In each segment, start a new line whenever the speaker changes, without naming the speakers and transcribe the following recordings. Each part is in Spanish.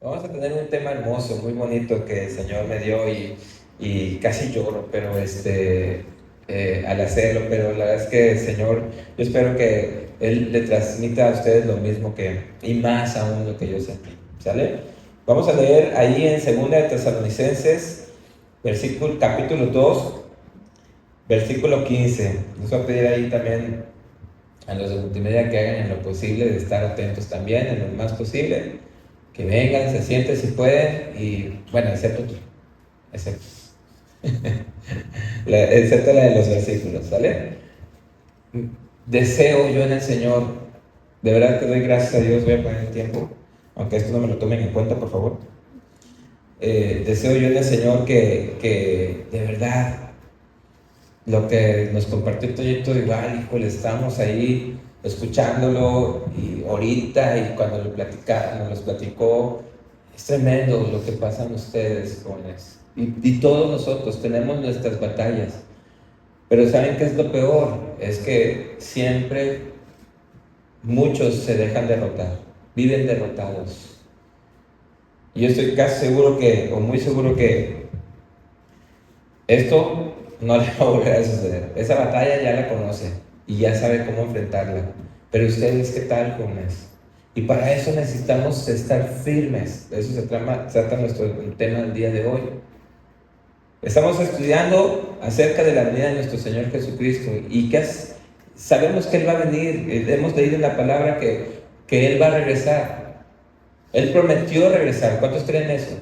Vamos a tener un tema hermoso, muy bonito que el Señor me dio y casi lloro, pero al hacerlo, pero la verdad es que el Señor, yo espero que Él le transmita a ustedes lo mismo y más aún lo que yo sentí, ¿sale? Vamos a leer ahí en 2 de Tesalonicenses, capítulo 2, versículo 15. Les voy a pedir ahí también a los de multimedia que hagan en lo posible de estar atentos también, en lo más posible, que vengan, se sienten si pueden, y bueno, excepto tú, excepto, excepto la de los versículos, ¿sale? Deseo yo en el Señor, de verdad que doy gracias a Dios, voy a poner el tiempo, aunque esto no me lo tomen en cuenta, por favor. Deseo yo en el Señor que de verdad lo que nos compartió el Toyito igual, híjole, estamos ahí escuchándolo y ahorita y cuando nos los platicó, es tremendo lo que pasan ustedes, jóvenes. Y todos nosotros tenemos nuestras batallas, pero ¿saben qué es lo peor? Es que siempre muchos se dejan derrotar, viven derrotados. Y yo estoy casi seguro o muy seguro que esto no le va a volver a suceder. Esa batalla ya la conoce y ya sabe cómo enfrentarla. Pero ustedes, ¿qué tal, jóvenes? Y para eso necesitamos estar firmes. De eso se trata nuestro tema del día de hoy. Estamos estudiando acerca de la venida de nuestro Señor Jesucristo y sabemos que Él va a venir. Hemos leído en la palabra que Él va a regresar. Él prometió regresar. ¿Cuántos creen eso?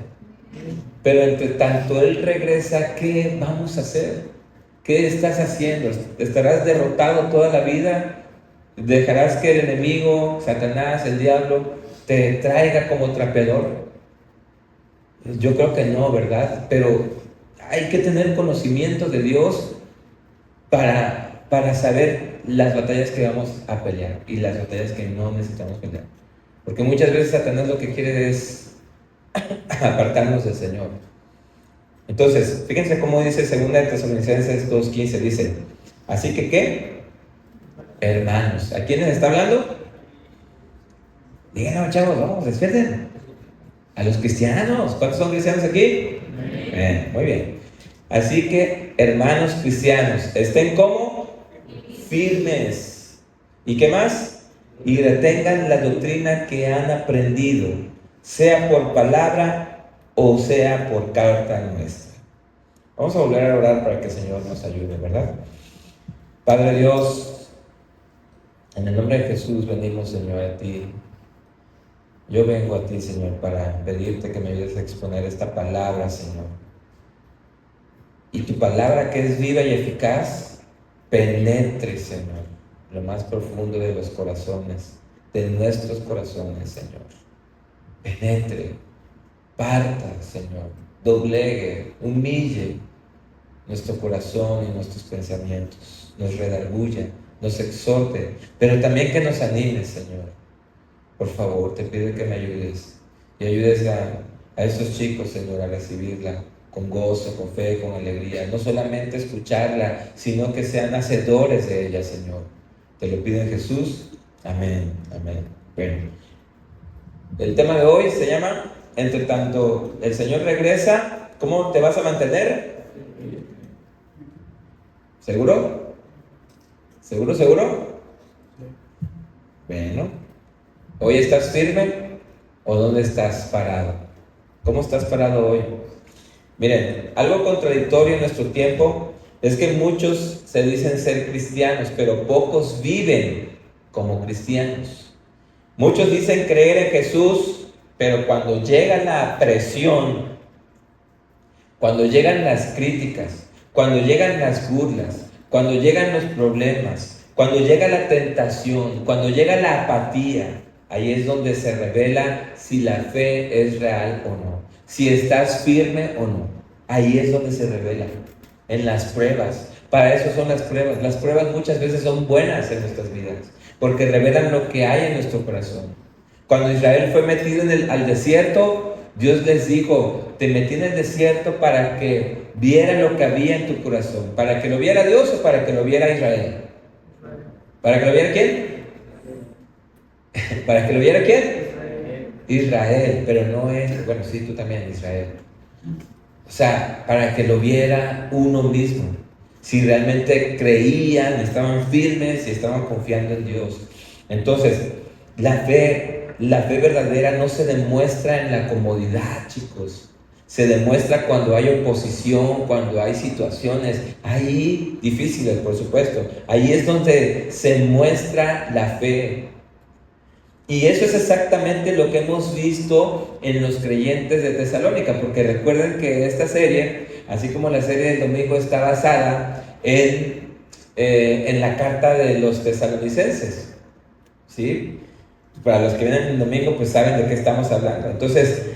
Pero entre tanto Él regresa, ¿qué vamos a hacer? ¿Qué estás haciendo? ¿Estarás derrotado toda la vida? ¿Dejarás que el enemigo, Satanás, el diablo, te traiga como trapeador? Yo creo que no, ¿verdad? Pero hay que tener conocimiento de Dios para saber las batallas que vamos a pelear y las batallas que no necesitamos pelear. Porque muchas veces Satanás lo que quiere es apartarnos del Señor. Entonces, fíjense cómo dice 2 Tesalonicenses 2:15, dice, así que ¿qué? Hermanos, ¿a quiénes está hablando? Díganlo, chavos, vamos, despierten. A los cristianos. ¿Cuántos son cristianos aquí? Muy bien. Así que, hermanos cristianos, estén como firmes. ¿Y qué más? Y retengan la doctrina que han aprendido, sea por palabra o sea por carta nuestra. Vamos a volver a orar para que el Señor nos ayude, ¿verdad? Padre Dios, en el nombre de Jesús venimos, Señor, a ti. Yo vengo a ti, Señor, para pedirte que me ayudes a exponer esta palabra, Señor. Y tu palabra, que es viva y eficaz, penetre, Señor, lo más profundo de los corazones, de nuestros corazones, Señor. Penetre, parta, Señor, doblegue, humille nuestro corazón y nuestros pensamientos, nos redarguya, nos exhorte, pero también que nos anime, Señor. Por favor, te pido que me ayudes y ayudes a esos chicos, Señor, a recibirla con gozo, con fe, con alegría. No solamente escucharla, sino que sean hacedores de ella, Señor. Te lo pido en Jesús. Amén, amén. Bueno, el tema de hoy se llama, entre tanto el Señor regresa, ¿cómo te vas a mantener? ¿Seguro? ¿Seguro, seguro? Bueno, ¿hoy estás firme o dónde estás parado? ¿Cómo estás parado hoy? Miren, algo contradictorio en nuestro tiempo es que muchos se dicen ser cristianos, pero pocos viven como cristianos. Muchos dicen creer en Jesús, pero cuando llega la presión, cuando llegan las críticas, cuando llegan las burlas, cuando llegan los problemas, cuando llega la tentación, cuando llega la apatía, ahí es donde se revela si la fe es real o no, si estás firme o no. Ahí es donde se revela, en las pruebas. Para eso son las pruebas. Las pruebas muchas veces son buenas en nuestras vidas, porque revelan lo que hay en nuestro corazón. Cuando Israel fue metido al desierto, Dios les dijo, te metí en el desierto para que viera lo que había en tu corazón. ¿Para que lo viera Dios o para que lo viera Israel? ¿Para que lo viera quién? ¿Para que lo viera quién? Israel, pero no es, bueno, sí, tú también, Israel. O sea, para que lo viera uno mismo. Si realmente creían, estaban firmes y estaban confiando en Dios. Entonces, la fe verdadera no se demuestra en la comodidad, chicos. Se demuestra cuando hay oposición, cuando hay situaciones, ahí difíciles, por supuesto. Ahí es donde se muestra la fe. Y eso es exactamente lo que hemos visto en los creyentes de Tesalónica, porque recuerden que esta serie, así como la serie del domingo, está basada en la carta de los tesalonicenses, ¿sí? Para los que vienen el domingo, pues saben de qué estamos hablando. Entonces,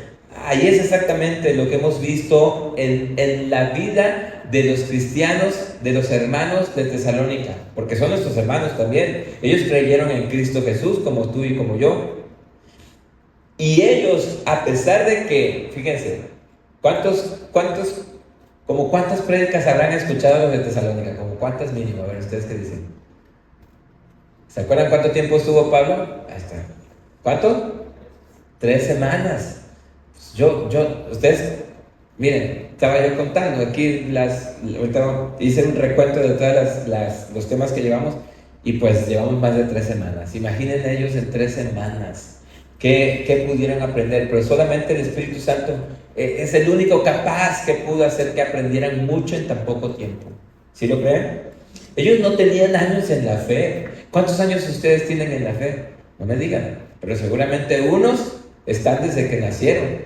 ahí es exactamente lo que hemos visto en la vida de los cristianos, de los hermanos de Tesalónica, porque son nuestros hermanos también. Ellos creyeron en Cristo Jesús, como tú y como yo. Y ellos, a pesar de que, fíjense, ¿cuántas prédicas habrán escuchado los de Tesalónica? ¿Como cuántas mínimo? A ver, ¿ustedes qué dicen? ¿Se acuerdan cuánto tiempo estuvo Pablo? Ahí está. ¿Cuánto? 3 semanas. Ustedes, miren, estaba yo contando aquí ahorita hice un recuento de todos los temas que llevamos y pues llevamos más de 3 semanas. Imaginen ellos en 3 semanas qué pudieron aprender, pero solamente el Espíritu Santo es el único capaz que pudo hacer que aprendieran mucho en tan poco tiempo. ¿Sí lo creen? Ellos no tenían años en la fe. ¿Cuántos años ustedes tienen en la fe? No me digan, pero seguramente unos están desde que nacieron.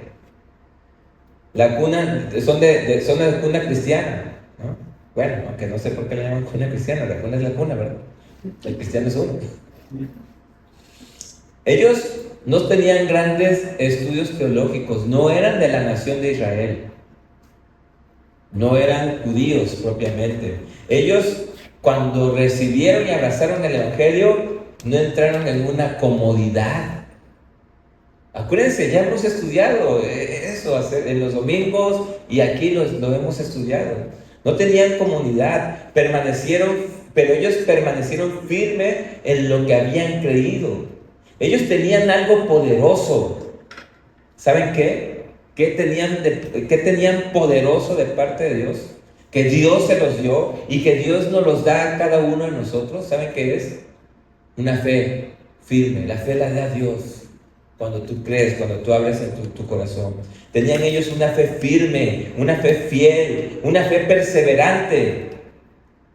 La cuna, son de cuna cristiana, ¿no? Bueno, aunque no sé por qué le llaman cuna cristiana, la cuna es la cuna, ¿verdad? El cristiano es uno. Ellos no tenían grandes estudios teológicos, no eran de la nación de Israel, no eran judíos propiamente. Ellos, cuando recibieron y abrazaron el Evangelio, no entraron en una comodidad. Acuérdense, ya hemos estudiado eso en los domingos y aquí lo hemos estudiado. No tenían comunidad, pero ellos permanecieron firmes en lo que habían creído. Ellos tenían algo poderoso. ¿Saben qué? ¿Qué tenían poderoso de parte de Dios? Que Dios se los dio y que Dios nos los da a cada uno de nosotros. ¿Saben qué es? Una fe firme. La fe la da Dios cuando tú crees, cuando tú abres tu corazón. Tenían ellos una fe firme, una fe fiel, una fe perseverante.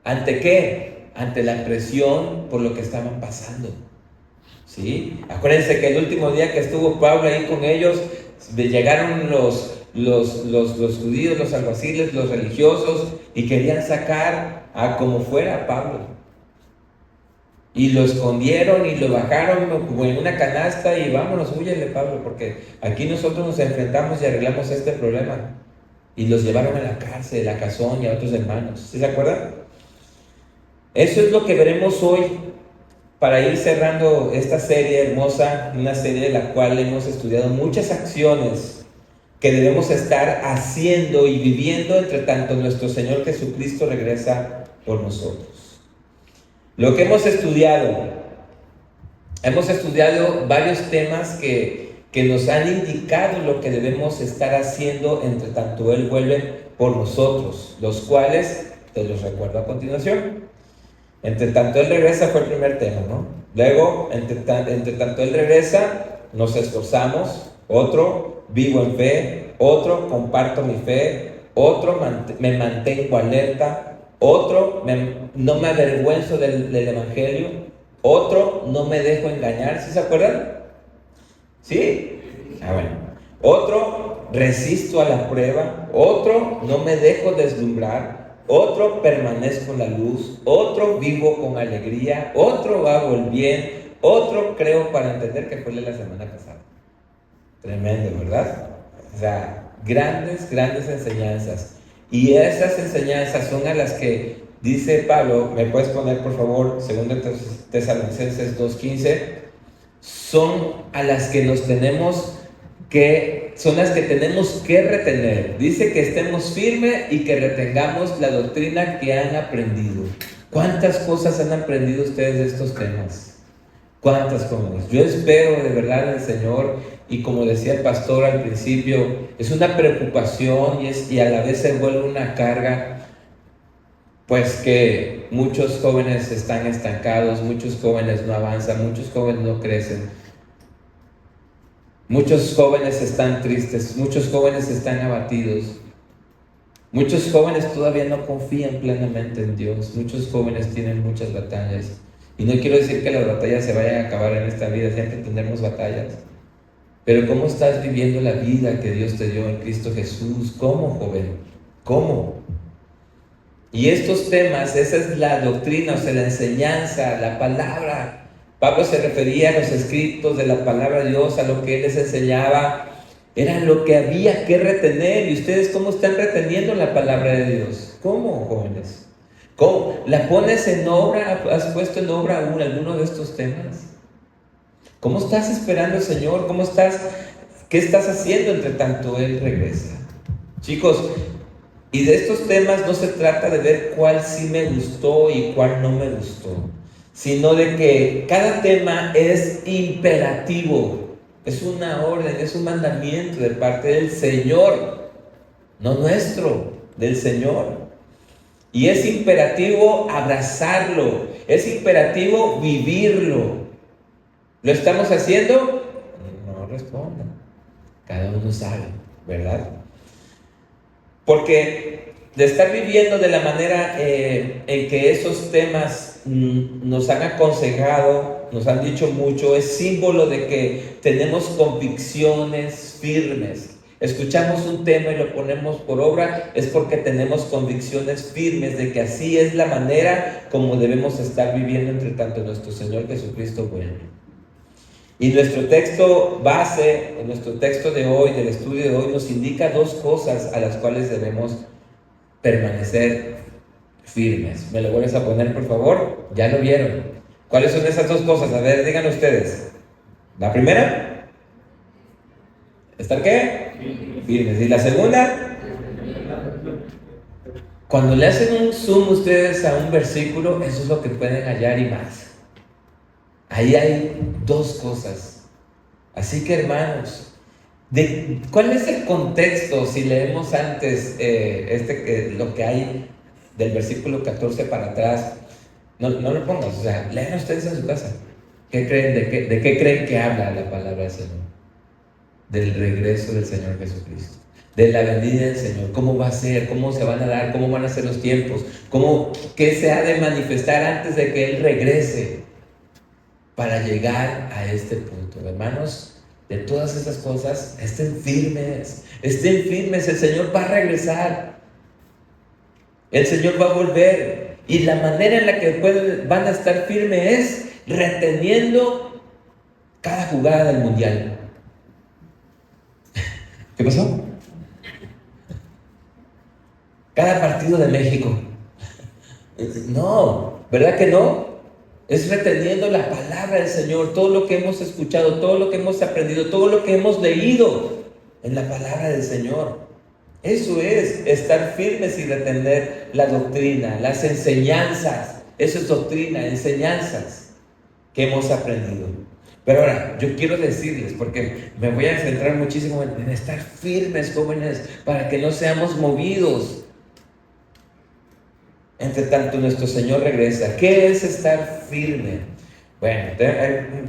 ¿Ante qué? Ante la presión por lo que estaban pasando. ¿Sí? Acuérdense que el último día que estuvo Pablo ahí con ellos, llegaron los judíos, los alguaciles, los religiosos, y querían sacar a como fuera a Pablo. Y lo escondieron y lo bajaron como en una canasta y vámonos, húyele Pablo, porque aquí nosotros nos enfrentamos y arreglamos este problema. Y los llevaron a la cárcel, a Casón y a otros hermanos. ¿Sí se acuerdan? Eso es lo que veremos hoy para ir cerrando esta serie hermosa, una serie de la cual hemos estudiado muchas acciones que debemos estar haciendo y viviendo entre tanto nuestro Señor Jesucristo regresa por nosotros. Lo que hemos estudiado varios temas que nos han indicado lo que debemos estar haciendo entre tanto Él vuelve por nosotros, los cuales te los recuerdo a continuación. Entre tanto Él regresa fue el primer tema, ¿no? Luego, entre tanto Él regresa, nos esforzamos. Otro, vivo en fe. Otro, comparto mi fe. Otro, me mantengo alerta. Otro, no me avergüenzo del Evangelio. Otro, no me dejo engañar. ¿Sí se acuerdan? ¿Sí? Bueno. Otro, resisto a la prueba. Otro, no me dejo deslumbrar. Otro, permanezco en la luz. Otro, vivo con alegría. Otro, hago el bien. Otro, creo para entender, que fue la semana pasada. Tremendo, ¿verdad? O sea, grandes enseñanzas. Y esas enseñanzas son a las que dice Pablo, me puedes poner por favor, 2 Tesalonicenses 2:15, son a las que son las que tenemos que retener. Dice que estemos firmes y que retengamos la doctrina que han aprendido. ¿Cuántas cosas han aprendido ustedes de estos temas? ¿Cuántas cosas? Yo espero de verdad en el Señor y como decía el pastor al principio, es una preocupación y a la vez se vuelve una carga, pues que muchos jóvenes están estancados, muchos jóvenes no avanzan, muchos jóvenes no crecen, muchos jóvenes están tristes, muchos jóvenes están abatidos. Muchos jóvenes todavía no confían plenamente en Dios. Muchos jóvenes tienen muchas batallas. Y no quiero decir que las batallas se vayan a acabar en esta vida, siempre tendremos batallas. Pero ¿cómo estás viviendo la vida que Dios te dio en Cristo Jesús? ¿Cómo, joven? ¿Cómo? Y estos temas, esa es la doctrina, o sea, la enseñanza, la palabra. Pablo se refería a los escritos de la palabra de Dios, a lo que él les enseñaba. Era lo que había que retener. ¿Y ustedes cómo están reteniendo la palabra de Dios? ¿Cómo, jóvenes? ¿Cómo? ¿La pones en obra? ¿Has puesto en obra alguno de estos temas? ¿Cómo estás esperando al Señor? ¿Cómo estás? ¿Qué estás haciendo entre tanto Él regresa? Chicos, y de estos temas no se trata de ver cuál sí me gustó y cuál no me gustó, sino de que cada tema es imperativo. Es una orden, es un mandamiento de parte del Señor, no nuestro, del Señor. Y es imperativo abrazarlo, es imperativo vivirlo. ¿Lo estamos haciendo? No respondan. Cada uno sabe, ¿verdad? Porque de estar viviendo de la manera en que esos temas nos han aconsejado, nos han dicho mucho, es símbolo de que tenemos convicciones firmes. Escuchamos un tema y lo ponemos por obra, es porque tenemos convicciones firmes de que así es la manera como debemos estar viviendo entre tanto nuestro Señor Jesucristo vuelve. Y nuestro texto base, nuestro texto de hoy, del estudio de hoy, nos indica dos cosas a las cuales debemos permanecer firmes. ¿Me lo vuelves a poner, por favor? Ya lo vieron. ¿Cuáles son esas dos cosas? A ver, digan ustedes. La primera, ¿estar qué? Firmes. ¿Y la segunda? Cuando le hacen un zoom ustedes a un versículo, eso es lo que pueden hallar y más. Ahí hay dos cosas. Así que, hermanos, ¿cuál es el contexto si leemos antes lo que hay del versículo 14 para atrás? No lo pongas, o sea, lean ustedes en su casa. ¿Qué creen? ¿De qué creen que habla la palabra del Señor? Del regreso del Señor Jesucristo, de la venida del Señor. ¿Cómo va a ser? ¿Cómo se van a dar? ¿Cómo van a ser los tiempos? ¿Qué se ha de manifestar antes de que Él regrese para llegar a este punto? Hermanos, de todas esas cosas, estén firmes, el Señor va a regresar, el Señor va a volver, y la manera en la que van a estar firmes es reteniendo cada jugada del mundial. ¿Qué pasó? Cada partido de México. No, ¿verdad que no? Es reteniendo la palabra del Señor, todo lo que hemos escuchado, todo lo que hemos aprendido, todo lo que hemos leído en la palabra del Señor. Eso es estar firmes y retener la doctrina, las enseñanzas. Eso es doctrina, enseñanzas que hemos aprendido. Pero ahora, yo quiero decirles, porque me voy a centrar muchísimo en estar firmes, jóvenes, para que no seamos movidos entre tanto nuestro Señor regresa. ¿Qué es estar firme? Bueno,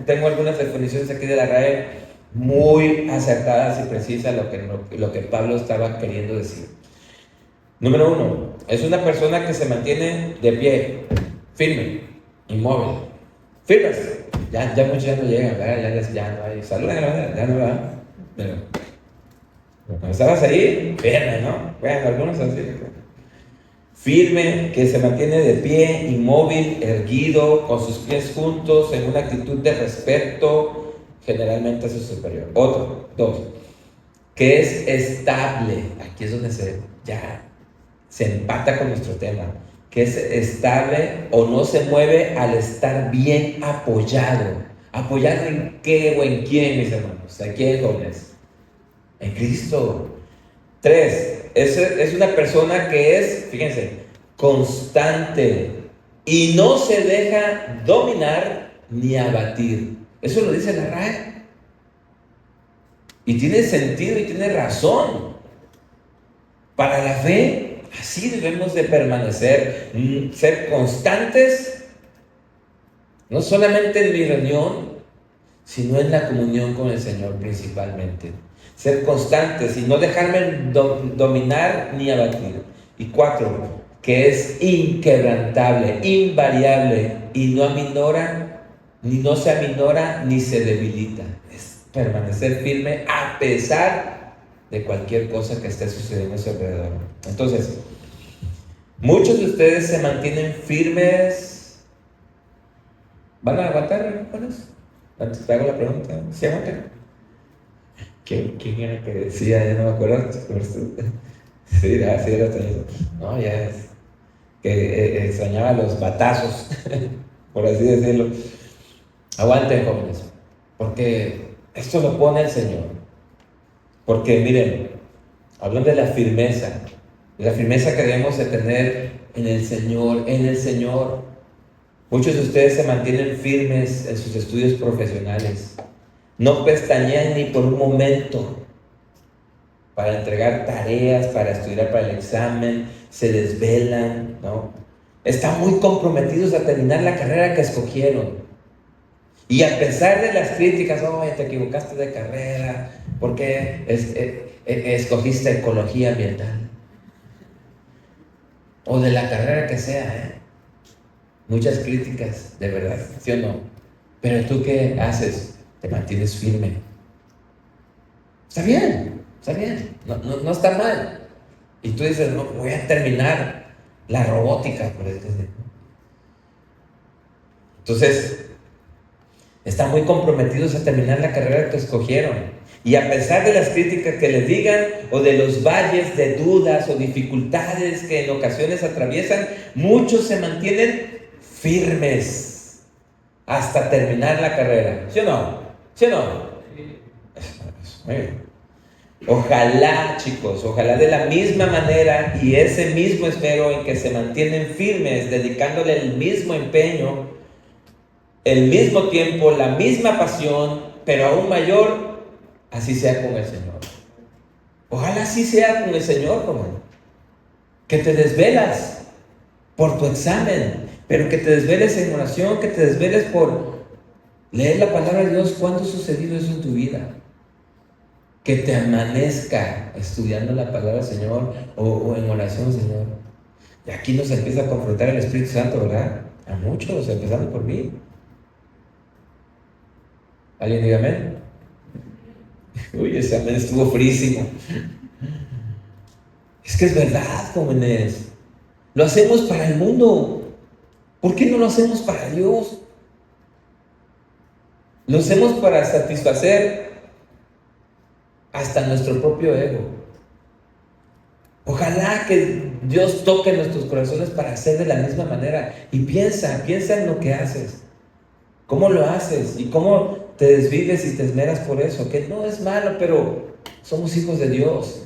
tengo algunas definiciones aquí de la RAE muy acertadas y precisas lo que Pablo estaba queriendo decir. Número 1, es una persona que se mantiene de pie, firme, inmóvil. Firmes. Ya muchos ya no llegan, ¿verdad? Ya no hay. Saludan a la verdad, ya no va. Pero cuando estabas ahí, firme, ¿no? Bueno, algunos así. Firme, que se mantiene de pie, inmóvil, erguido, con sus pies juntos, en una actitud de respeto, generalmente a su superior. Otro, 2, que es estable. Aquí es donde se empata con nuestro tema. Que es estable o no se mueve al estar bien apoyado. ¿Apoyado en qué o en quién, mis hermanos? ¿A quién, jóvenes? En Cristo. 3, es una persona que es, fíjense, constante y no se deja dominar ni abatir. Eso lo dice la RAE. Y tiene sentido y tiene razón. Para la fe, así debemos de permanecer, ser constantes, no solamente en mi reunión, sino en la comunión con el Señor principalmente. Ser constantes y no dejarme dominar ni abatir. Y 4, que es inquebrantable, invariable y no aminora, ni no se aminora ni se debilita. Es permanecer firme a pesar de cualquier cosa que esté sucediendo a su alrededor. Entonces, muchos de ustedes se mantienen firmes. ¿Van a aguantar, hermanos? Antes te hago la pregunta. ¿Sí aguantan? ¿Quién era que decía? Ya no me acuerdo. Sí, era extraño. No, ya es que extrañaba los batazos, por así decirlo. Aguanten, jóvenes, porque esto lo pone el Señor. Porque miren, hablan de la firmeza que debemos de tener en el Señor, Muchos de ustedes se mantienen firmes en sus estudios profesionales. No pestañean ni por un momento para entregar tareas, para estudiar para el examen, se desvelan, ¿no? Están muy comprometidos a terminar la carrera que escogieron. Y a pesar de las críticas, oye, te equivocaste de carrera, ¿por qué escogiste ecología ambiental? O de la carrera que sea, Muchas críticas, de verdad, ¿sí o no? Pero tú, ¿qué haces? Te mantienes firme. Está bien, no está mal. Y tú dices, no, voy a terminar la robótica, por ejemplo. Entonces, están muy comprometidos a terminar la carrera que escogieron. Y a pesar de las críticas que les digan, o de los valles de dudas o dificultades que en ocasiones atraviesan, muchos se mantienen firmes hasta terminar la carrera. ¿Sí o no? ¿Sí o no? Muy bien. Ojalá, chicos, ojalá de la misma manera y ese mismo esmero en que se mantienen firmes, dedicándole el mismo empeño, el mismo tiempo, la misma pasión, pero aún mayor, así sea con el Señor. Ojalá así sea con el Señor, hermano. Que te desvelas por tu examen, pero que te desveles en oración, que te desveles por leer la palabra de Dios. ¿Cuándo ha sucedido eso en tu vida? Que te amanezca estudiando la palabra del Señor o en oración, Señor. Y aquí nos empieza a confrontar el Espíritu Santo, ¿verdad? A muchos, empezando por mí. ¿Alguien diga amén? Uy, ese amén estuvo frísimo. Es que es verdad, jóvenes. Lo hacemos para el mundo. ¿Por qué no lo hacemos para Dios? Lo hacemos para satisfacer hasta nuestro propio ego. Ojalá que Dios toque nuestros corazones para hacer de la misma manera. Y piensa en lo que haces. ¿Cómo lo haces? ¿Y cómo te desvives y te esmeras por eso? Que no es malo, pero somos hijos de Dios.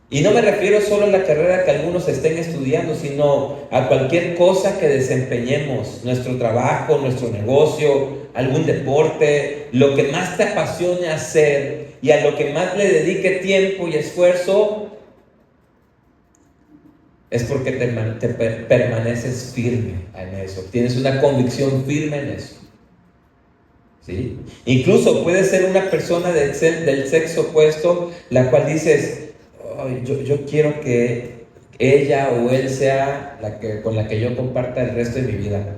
Y no me refiero solo a la carrera que algunos estén estudiando, sino a cualquier cosa que desempeñemos, nuestro trabajo, nuestro negocio, algún deporte, lo que más te apasione hacer y a lo que más le dedique tiempo y esfuerzo, es porque permaneces firme en eso, tienes una convicción firme en eso. ¿Sí? Incluso puede ser una persona del sexo opuesto, la cual dices, yo quiero que ella o él sea con la que yo comparta el resto de mi vida.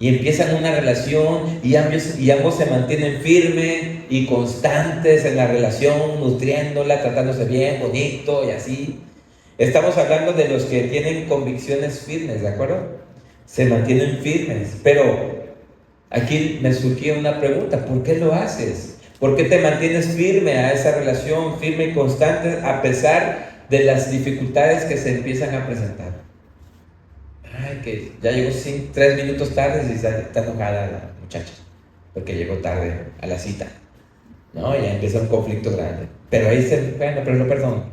Y empiezan una relación y ambos se mantienen firmes y constantes en la relación, nutriéndola, tratándose bien, bonito y así. Estamos hablando de los que tienen convicciones firmes, ¿de acuerdo? Se mantienen firmes, pero aquí me surgió una pregunta: ¿por qué lo haces? ¿Por qué te mantienes firme a esa relación, firme y constante, a pesar de las dificultades que se empiezan a presentar? Ay, que ya llegó 3 minutos tarde y está enojada la muchacha, porque llegó tarde a la cita. No, ya empieza un conflicto grande. Pero ahí pero no, perdón,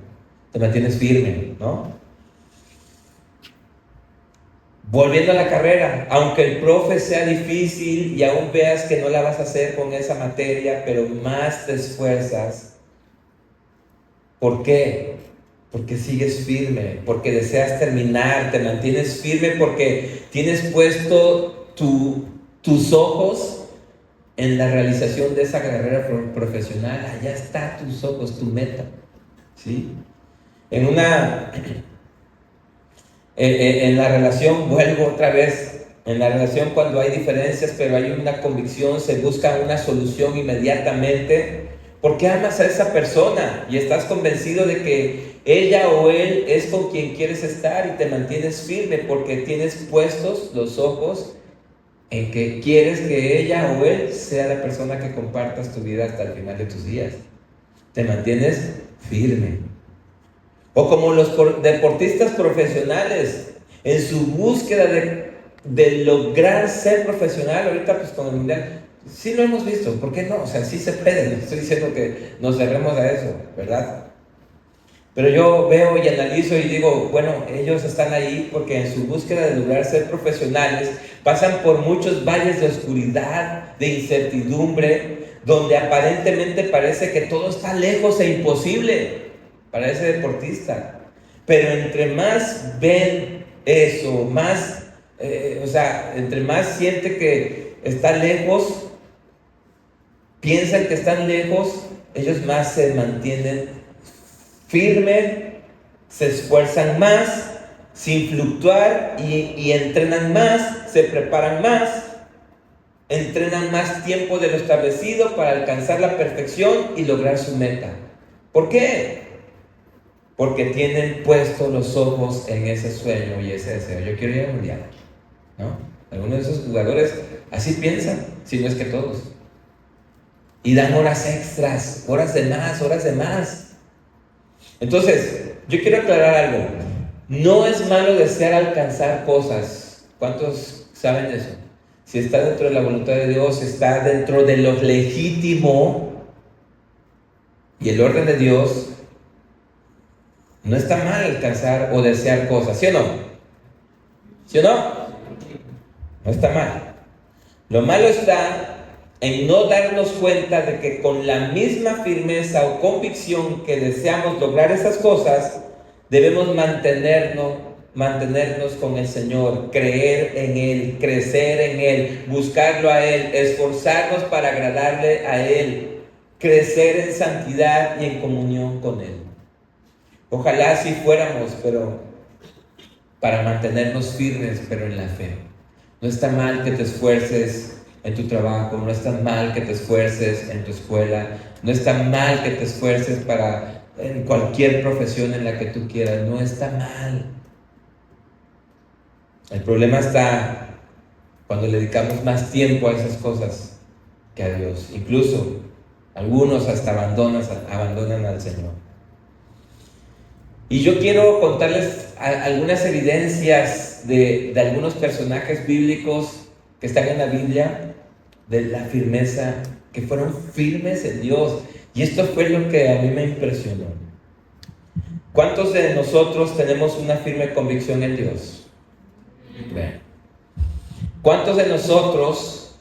te mantienes firme, ¿no? Volviendo a la carrera, aunque el profe sea difícil y aún veas que no la vas a hacer con esa materia, pero más te esfuerzas. ¿Por qué? Porque sigues firme, porque deseas terminar, te mantienes firme porque tienes puesto tus ojos en la realización de esa carrera profesional. Allá está tus ojos, tu meta, ¿sí? En la relación, vuelvo otra vez, en la relación cuando hay diferencias, pero hay una convicción, se busca una solución inmediatamente, porque amas a esa persona y estás convencido de que ella o él es con quien quieres estar y te mantienes firme porque tienes puestos los ojos en que quieres que ella o él sea la persona que compartas tu vida hasta el final de tus días. Te mantienes firme. O como los deportistas profesionales, en su búsqueda de lograr ser profesional, ahorita pues con el mundial, sí lo hemos visto, ¿por qué no? O sea, sí se puede, no estoy diciendo que nos cerremos a eso, ¿verdad? Pero yo veo y analizo y digo, bueno, ellos están ahí porque en su búsqueda de lograr ser profesionales, pasan por muchos valles de oscuridad, de incertidumbre, donde aparentemente parece que todo está lejos e imposible para ese deportista. Pero entre más ven eso, más, entre más siente que está lejos, piensan que están lejos, ellos más se mantienen firmes, se esfuerzan más, sin fluctuar y entrenan más, se preparan más, entrenan más tiempo de lo establecido para alcanzar la perfección y lograr su meta. ¿Por qué? Porque tienen puestos los ojos en ese sueño y ese deseo. Yo quiero ir al mundial, ¿no? Algunos de esos jugadores así piensan, si no es que todos. Y dan horas extras, horas de más. Entonces, yo quiero aclarar algo. No es malo desear alcanzar cosas. ¿Cuántos saben eso? Si está dentro de la voluntad de Dios, está dentro de lo legítimo y el orden de Dios, no está mal alcanzar o desear cosas, ¿sí o no? ¿Sí o no? No está mal. Lo malo está en no darnos cuenta de que con la misma firmeza o convicción que deseamos lograr esas cosas, debemos mantenernos con el Señor, creer en Él, crecer en Él, buscarlo a Él, esforzarnos para agradarle a Él, crecer en santidad y en comunión con Él. Ojalá así fuéramos, pero para mantenernos firmes, pero en la fe. No está mal que te esfuerces en tu trabajo, no está mal que te esfuerces en tu escuela, no está mal que te esfuerces en cualquier profesión en la que tú quieras, no está mal. El problema está cuando le dedicamos más tiempo a esas cosas que a Dios. Incluso algunos hasta abandonan al Señor. Y yo quiero contarles algunas evidencias de algunos personajes bíblicos que están en la Biblia, de la firmeza, que fueron firmes en Dios. Y esto fue lo que a mí me impresionó. ¿Cuántos de nosotros tenemos una firme convicción en Dios? Bueno. ¿Cuántos de nosotros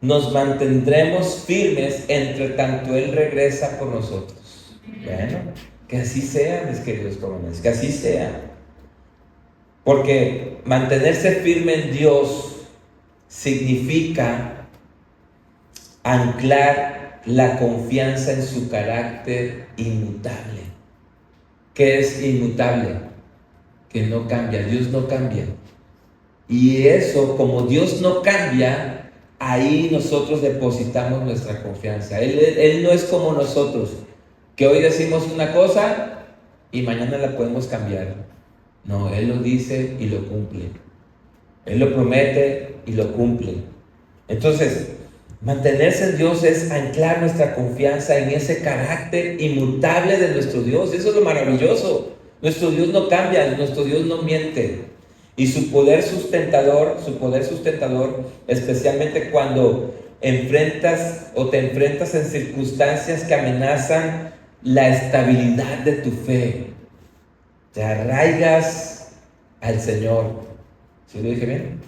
nos mantendremos firmes entre tanto Él regresa por nosotros? Bueno, que así sea, mis queridos jóvenes, que así sea. Porque mantenerse firme en Dios significa anclar la confianza en su carácter inmutable. ¿Qué es inmutable? Que no cambia, Dios no cambia. Y eso, como Dios no cambia, ahí nosotros depositamos nuestra confianza. Él no es como nosotros, que hoy decimos una cosa y mañana la podemos cambiar. No, Él lo dice y lo cumple. Él lo promete y lo cumple. Entonces, mantenerse en Dios es anclar nuestra confianza en ese carácter inmutable de nuestro Dios. Eso es lo maravilloso. Nuestro Dios no cambia, nuestro Dios no miente. Y su poder sustentador, especialmente cuando te enfrentas en circunstancias que amenazan la estabilidad de tu fe. Te arraigas al Señor, ¿Sí lo dije bien?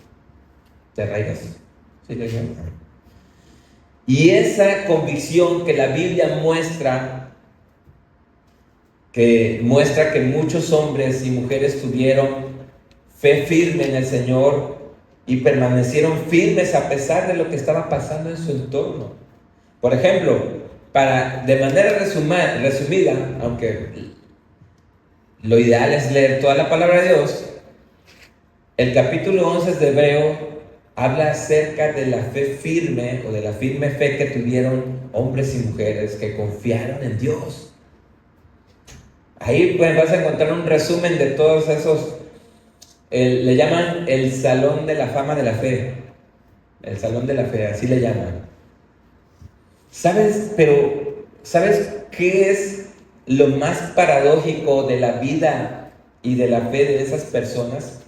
¿Te arraigas? ¿Sí lo dije bien? Y esa convicción que la Biblia muestra que muchos hombres y mujeres tuvieron fe firme en el Señor y permanecieron firmes a pesar de lo que estaba pasando en su entorno. Por ejemplo, de manera resumida, aunque lo ideal es leer toda la palabra de Dios, el capítulo 11 de Hebreo habla acerca de la fe firme o de la firme fe que tuvieron hombres y mujeres que confiaron en Dios. Ahí pues vas a encontrar un resumen de todos esos, le llaman el Salón de la Fama de la Fe. El Salón de la Fe, así le llaman. ¿Sabes qué es lo más paradójico de la vida y de la fe de esas personas?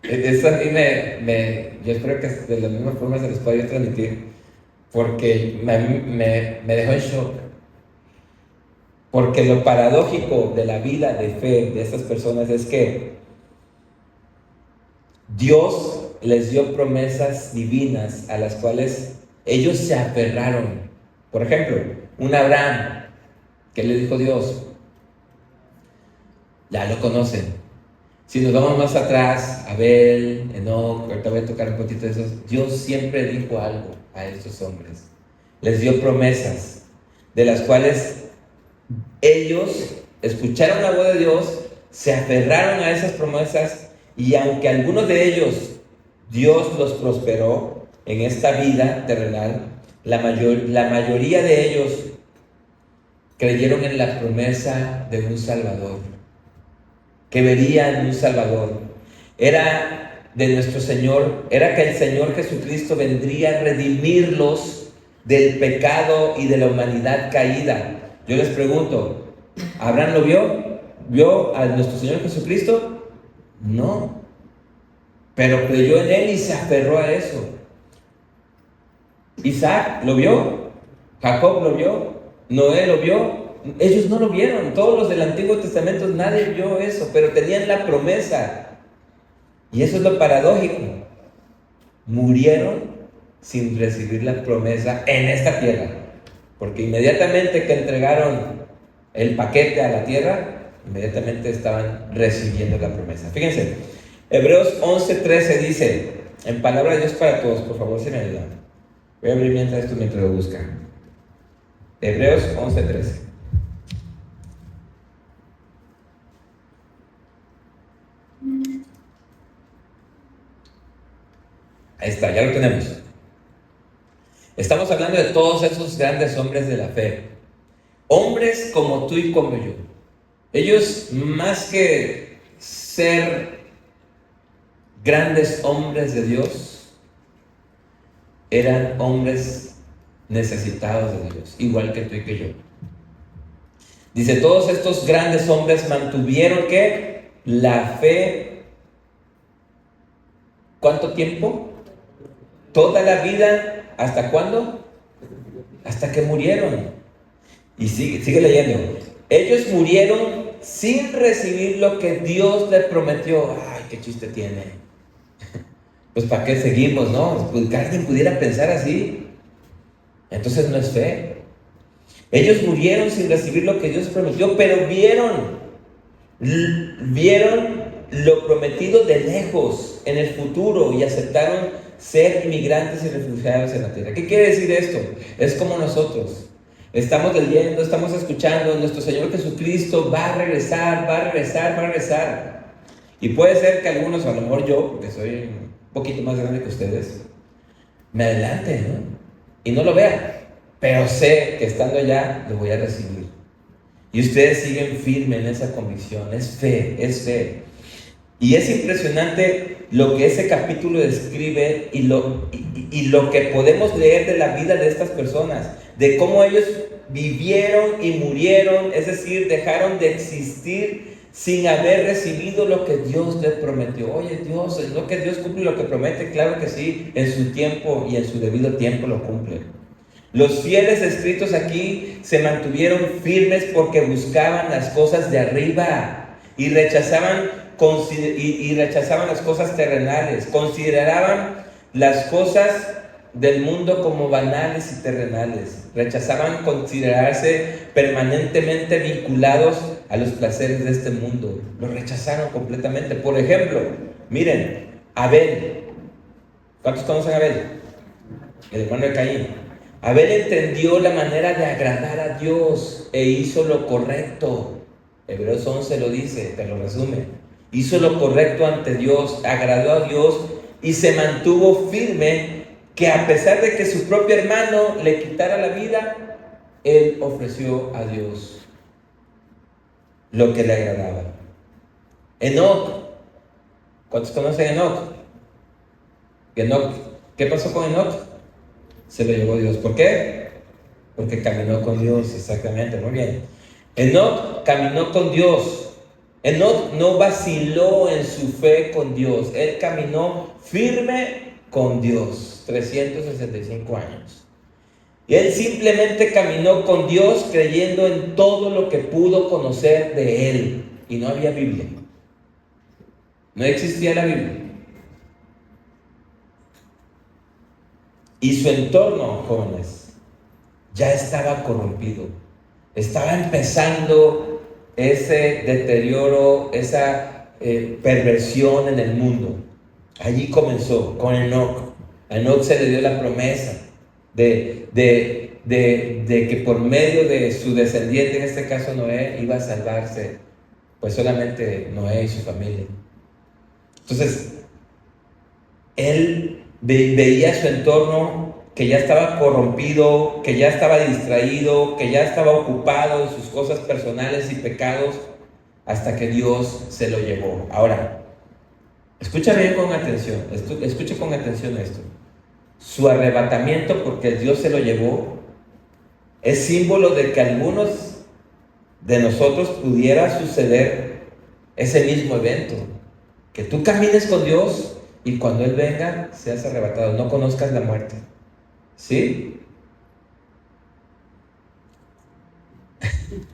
Eso a mí yo espero que de la misma forma se los pueda yo transmitir, porque me dejó en shock. Porque lo paradójico de la vida de fe de estas personas es que Dios les dio promesas divinas a las cuales ellos se aferraron. Por ejemplo, un Abraham, que le dijo Dios, ya lo conocen. Si nos vamos más atrás, Abel, Enoc, ahorita voy a tocar un poquito de esos, Dios siempre dijo algo a estos hombres. Les dio promesas, de las cuales ellos escucharon la voz de Dios, se aferraron a esas promesas, y aunque algunos de ellos Dios los prosperó en esta vida terrenal, la mayoría de ellos creyeron en la promesa de un Salvador, que verían un Salvador. Era de nuestro Señor, era que el Señor Jesucristo vendría a redimirlos del pecado y de la humanidad caída. Yo les pregunto, ¿Abraham lo vio? ¿Vio a nuestro Señor Jesucristo? No, pero creyó en Él y se aferró a eso. Isaac lo vio, Jacob lo vio, Noé lo vio. Ellos no lo vieron, todos los del Antiguo Testamento nadie vio eso, pero tenían la promesa. Y eso es lo paradójico. Murieron sin recibir la promesa en esta tierra, porque inmediatamente que entregaron el paquete a la tierra, inmediatamente estaban recibiendo la promesa. Fíjense, Hebreos 11:13 dice, en palabra de Dios para todos, por favor, se me ayudan. Voy a abrir mientras lo buscan. Hebreos 11:13. Ahí está, ya lo tenemos. Estamos hablando de todos esos grandes hombres de la fe. Hombres como tú y como yo. Ellos, más que ser grandes hombres de Dios, eran hombres necesitados de Dios, igual que tú y que yo. Dice, todos estos grandes hombres mantuvieron ¿qué? La fe. ¿Cuánto tiempo? Toda la vida. ¿Hasta cuándo? Hasta que murieron. Y sigue leyendo. Ellos murieron sin recibir lo que Dios les prometió. Ay, qué chiste tiene. Pues ¿para qué seguimos, no? Pues alguien pudiera pensar así. Entonces no es fe. Ellos murieron sin recibir lo que Dios prometió, pero vieron lo prometido de lejos, en el futuro, y aceptaron ser inmigrantes y refugiados en la tierra. ¿Qué quiere decir esto? Es como nosotros. Estamos leyendo, estamos escuchando, nuestro Señor Jesucristo va a regresar. Y puede ser que algunos, a lo mejor yo, porque soy un poquito más grande que ustedes, me adelante, ¿no? Y no lo vea. Pero sé que estando allá lo voy a recibir. Y ustedes siguen firmes en esa convicción. Es fe. Y es impresionante lo que ese capítulo describe y lo que podemos leer de la vida de estas personas. De cómo ellos vivieron y murieron, es decir, dejaron de existir sin haber recibido lo que Dios les prometió. Oye, Dios, ¿es lo que Dios cumple lo que promete? Claro que sí, en su tiempo y en su debido tiempo lo cumple. Los fieles escritos aquí se mantuvieron firmes porque buscaban las cosas de arriba y rechazaban y rechazaban las cosas terrenales, consideraban las cosas del mundo como banales y terrenales, rechazaban considerarse permanentemente vinculados a los placeres de este mundo, lo rechazaron completamente. Por ejemplo, miren, Abel, ¿cuántos conocen a Abel? El hermano de Caín. Abel entendió la manera de agradar a Dios e hizo lo correcto. Hebreos 11 lo dice, te lo resume. Hizo lo correcto ante Dios, agradó a Dios y se mantuvo firme, que a pesar de que su propio hermano le quitara la vida, él ofreció a Dios lo que le agradaba. Enoc, ¿cuántos conocen a Enoc? Enoc, ¿qué pasó con Enoc? Se lo llevó Dios. ¿Por qué? Porque caminó con Dios, exactamente, muy bien. Enoc caminó con Dios. Enoc no vaciló en su fe con Dios. Él caminó firme con Dios, 365 años. Y él simplemente caminó con Dios creyendo en todo lo que pudo conocer de él. Y no había Biblia. No existía la Biblia. Y su entorno, jóvenes, ya estaba corrompido. Estaba empezando ese deterioro, esa perversión en el mundo. Allí comenzó con Enoc. A Enoc se le dio la promesa de que por medio de su descendiente, en este caso Noé, iba a salvarse, pues solamente Noé y su familia. Entonces, él veía su entorno que ya estaba corrompido, que ya estaba distraído, que ya estaba ocupado en sus cosas personales y pecados, hasta que Dios se lo llevó. Ahora, escucha bien con atención, escucha con atención esto. Su arrebatamiento, porque Dios se lo llevó, es símbolo de que a algunos de nosotros pudiera suceder ese mismo evento. Que tú camines con Dios y cuando Él venga seas arrebatado, no conozcas la muerte. ¿Sí?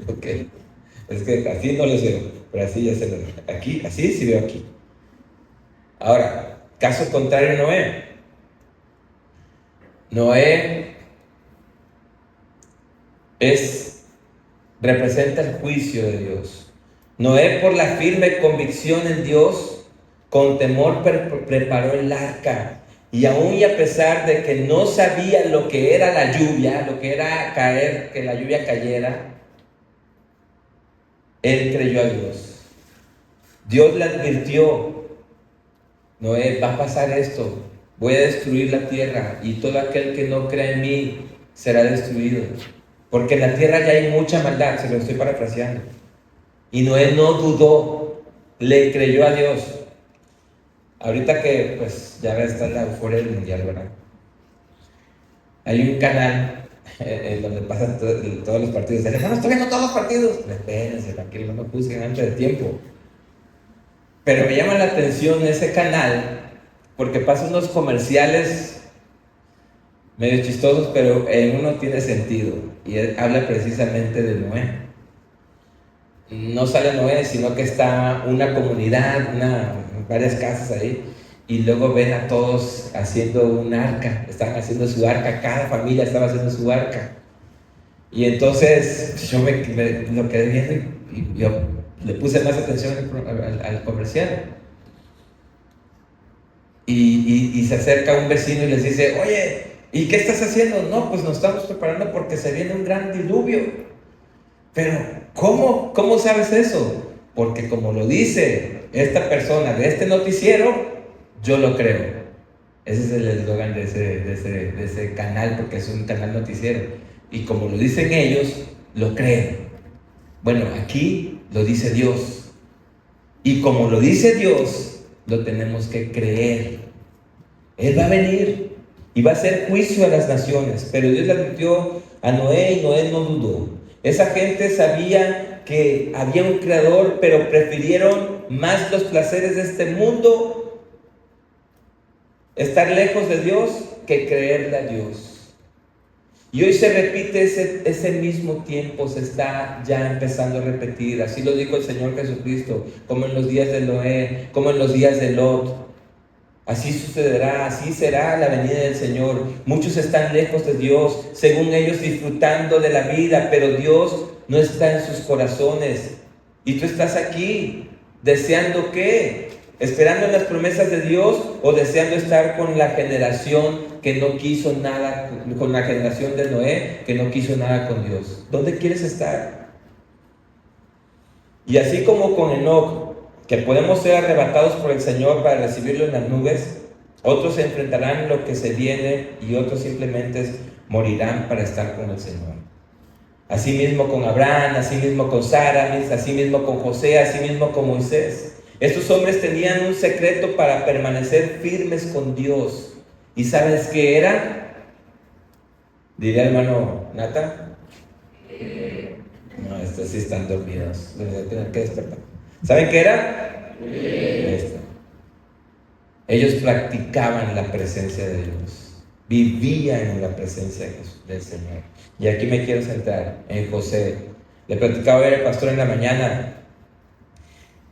Ok. Es que así no les veo, pero así ya se lo veo. Aquí, así sí veo aquí. Ahora, caso contrario, Noé. Noé representa el juicio de Dios. Noé, por la firme convicción en Dios, con temor preparó el arca. Y aún y a pesar de que no sabía lo que era la lluvia, lo que era caer, que la lluvia cayera, él creyó a Dios. Dios le advirtió: Noé, va a pasar esto, voy a destruir la tierra y todo aquel que no crea en mí será destruido. Porque en la tierra ya hay mucha maldad, se lo estoy parafraseando. Y Noé no dudó, le creyó a Dios. Ahorita que pues ya está la euforia del mundial, ¿verdad? Hay un canal donde pasan todos los partidos. No estoy viendo todos los partidos. Espérense, tranquilo, no me juzguen antes de tiempo. Pero me llama la atención ese canal porque pasan unos comerciales medio chistosos, pero en uno tiene sentido. Y él habla precisamente de Noé. No sale Noé, sino que está una comunidad, varias casas ahí, y luego ven a todos haciendo un arca, están haciendo su arca, cada familia estaba haciendo su arca. Y entonces yo lo quedé viendo y yo le puse más atención al comercial. Y se acerca un vecino y les dice: oye, ¿y qué estás haciendo? No, pues nos estamos preparando porque se viene un gran diluvio. Pero, ¿cómo sabes eso? Porque como lo dice esta persona de este noticiero, yo lo creo. Ese es el eslogan de ese canal, porque es un canal noticiero. Y como lo dicen ellos, lo creen. Bueno, aquí lo dice Dios. Y como lo dice Dios, lo tenemos que creer. Él va a venir y va a hacer juicio a las naciones. Pero Dios le advirtió a Noé y Noé no dudó. Esa gente sabía que había un creador, pero prefirieron más los placeres de este mundo, estar lejos de Dios, que creerle a Dios. Y hoy se repite ese mismo tiempo, se está ya empezando a repetir. Así lo dijo el Señor Jesucristo, como en los días de Noé, como en los días de Lot. Así sucederá, así será la venida del Señor. Muchos están lejos de Dios, según ellos disfrutando de la vida, pero Dios no está en sus corazones. Y tú estás aquí, deseando ¿qué? ¿Esperando en las promesas de Dios o deseando estar con la generación que no quiso nada, con la generación de Noé que no quiso nada con Dios? ¿Dónde quieres estar? Y así como con Enoc, que podemos ser arrebatados por el Señor para recibirlo en las nubes, otros se enfrentarán a lo que se viene y otros simplemente morirán para estar con el Señor. Así mismo con Abraham, así mismo con Sara, así mismo con José, así mismo con Moisés. Estos hombres tenían un secreto para permanecer firmes con Dios. ¿Y sabes qué era? Diría el hermano Nata. No, estos sí están dormidos. Tienen que despertar. ¿Saben qué era? Esto. Ellos practicaban la presencia de Dios. Vivían en la presencia del Señor. Y aquí me quiero centrar en José. Le platicaba ayer al pastor en la mañana.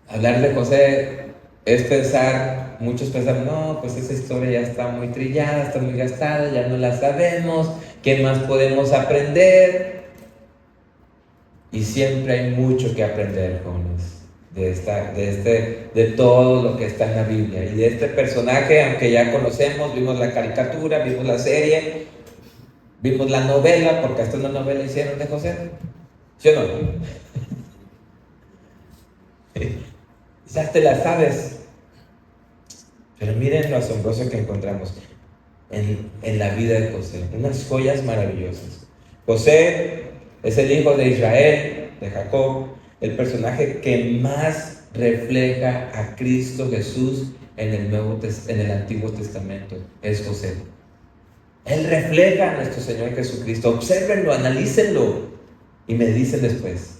Hablar de José es pensar, muchos pensan, no, pues esa historia ya está muy trillada, está muy gastada, ya no la sabemos, ¿qué más podemos aprender? Y siempre hay mucho que aprender, jóvenes, de todo lo que está en la Biblia. Y de este personaje, aunque ya conocemos, vimos la caricatura, vimos la serie, vimos la novela, porque hasta una novela hicieron de José, ¿sí o no? Ya te la sabes. Pero miren lo asombroso que encontramos en la vida de José. Unas joyas maravillosas. José es el hijo de Israel, de Jacob, el personaje que más refleja a Cristo Jesús en el Antiguo Testamento. Es José. Él refleja a nuestro Señor Jesucristo. Obsérvenlo, analícenlo y me dicen después.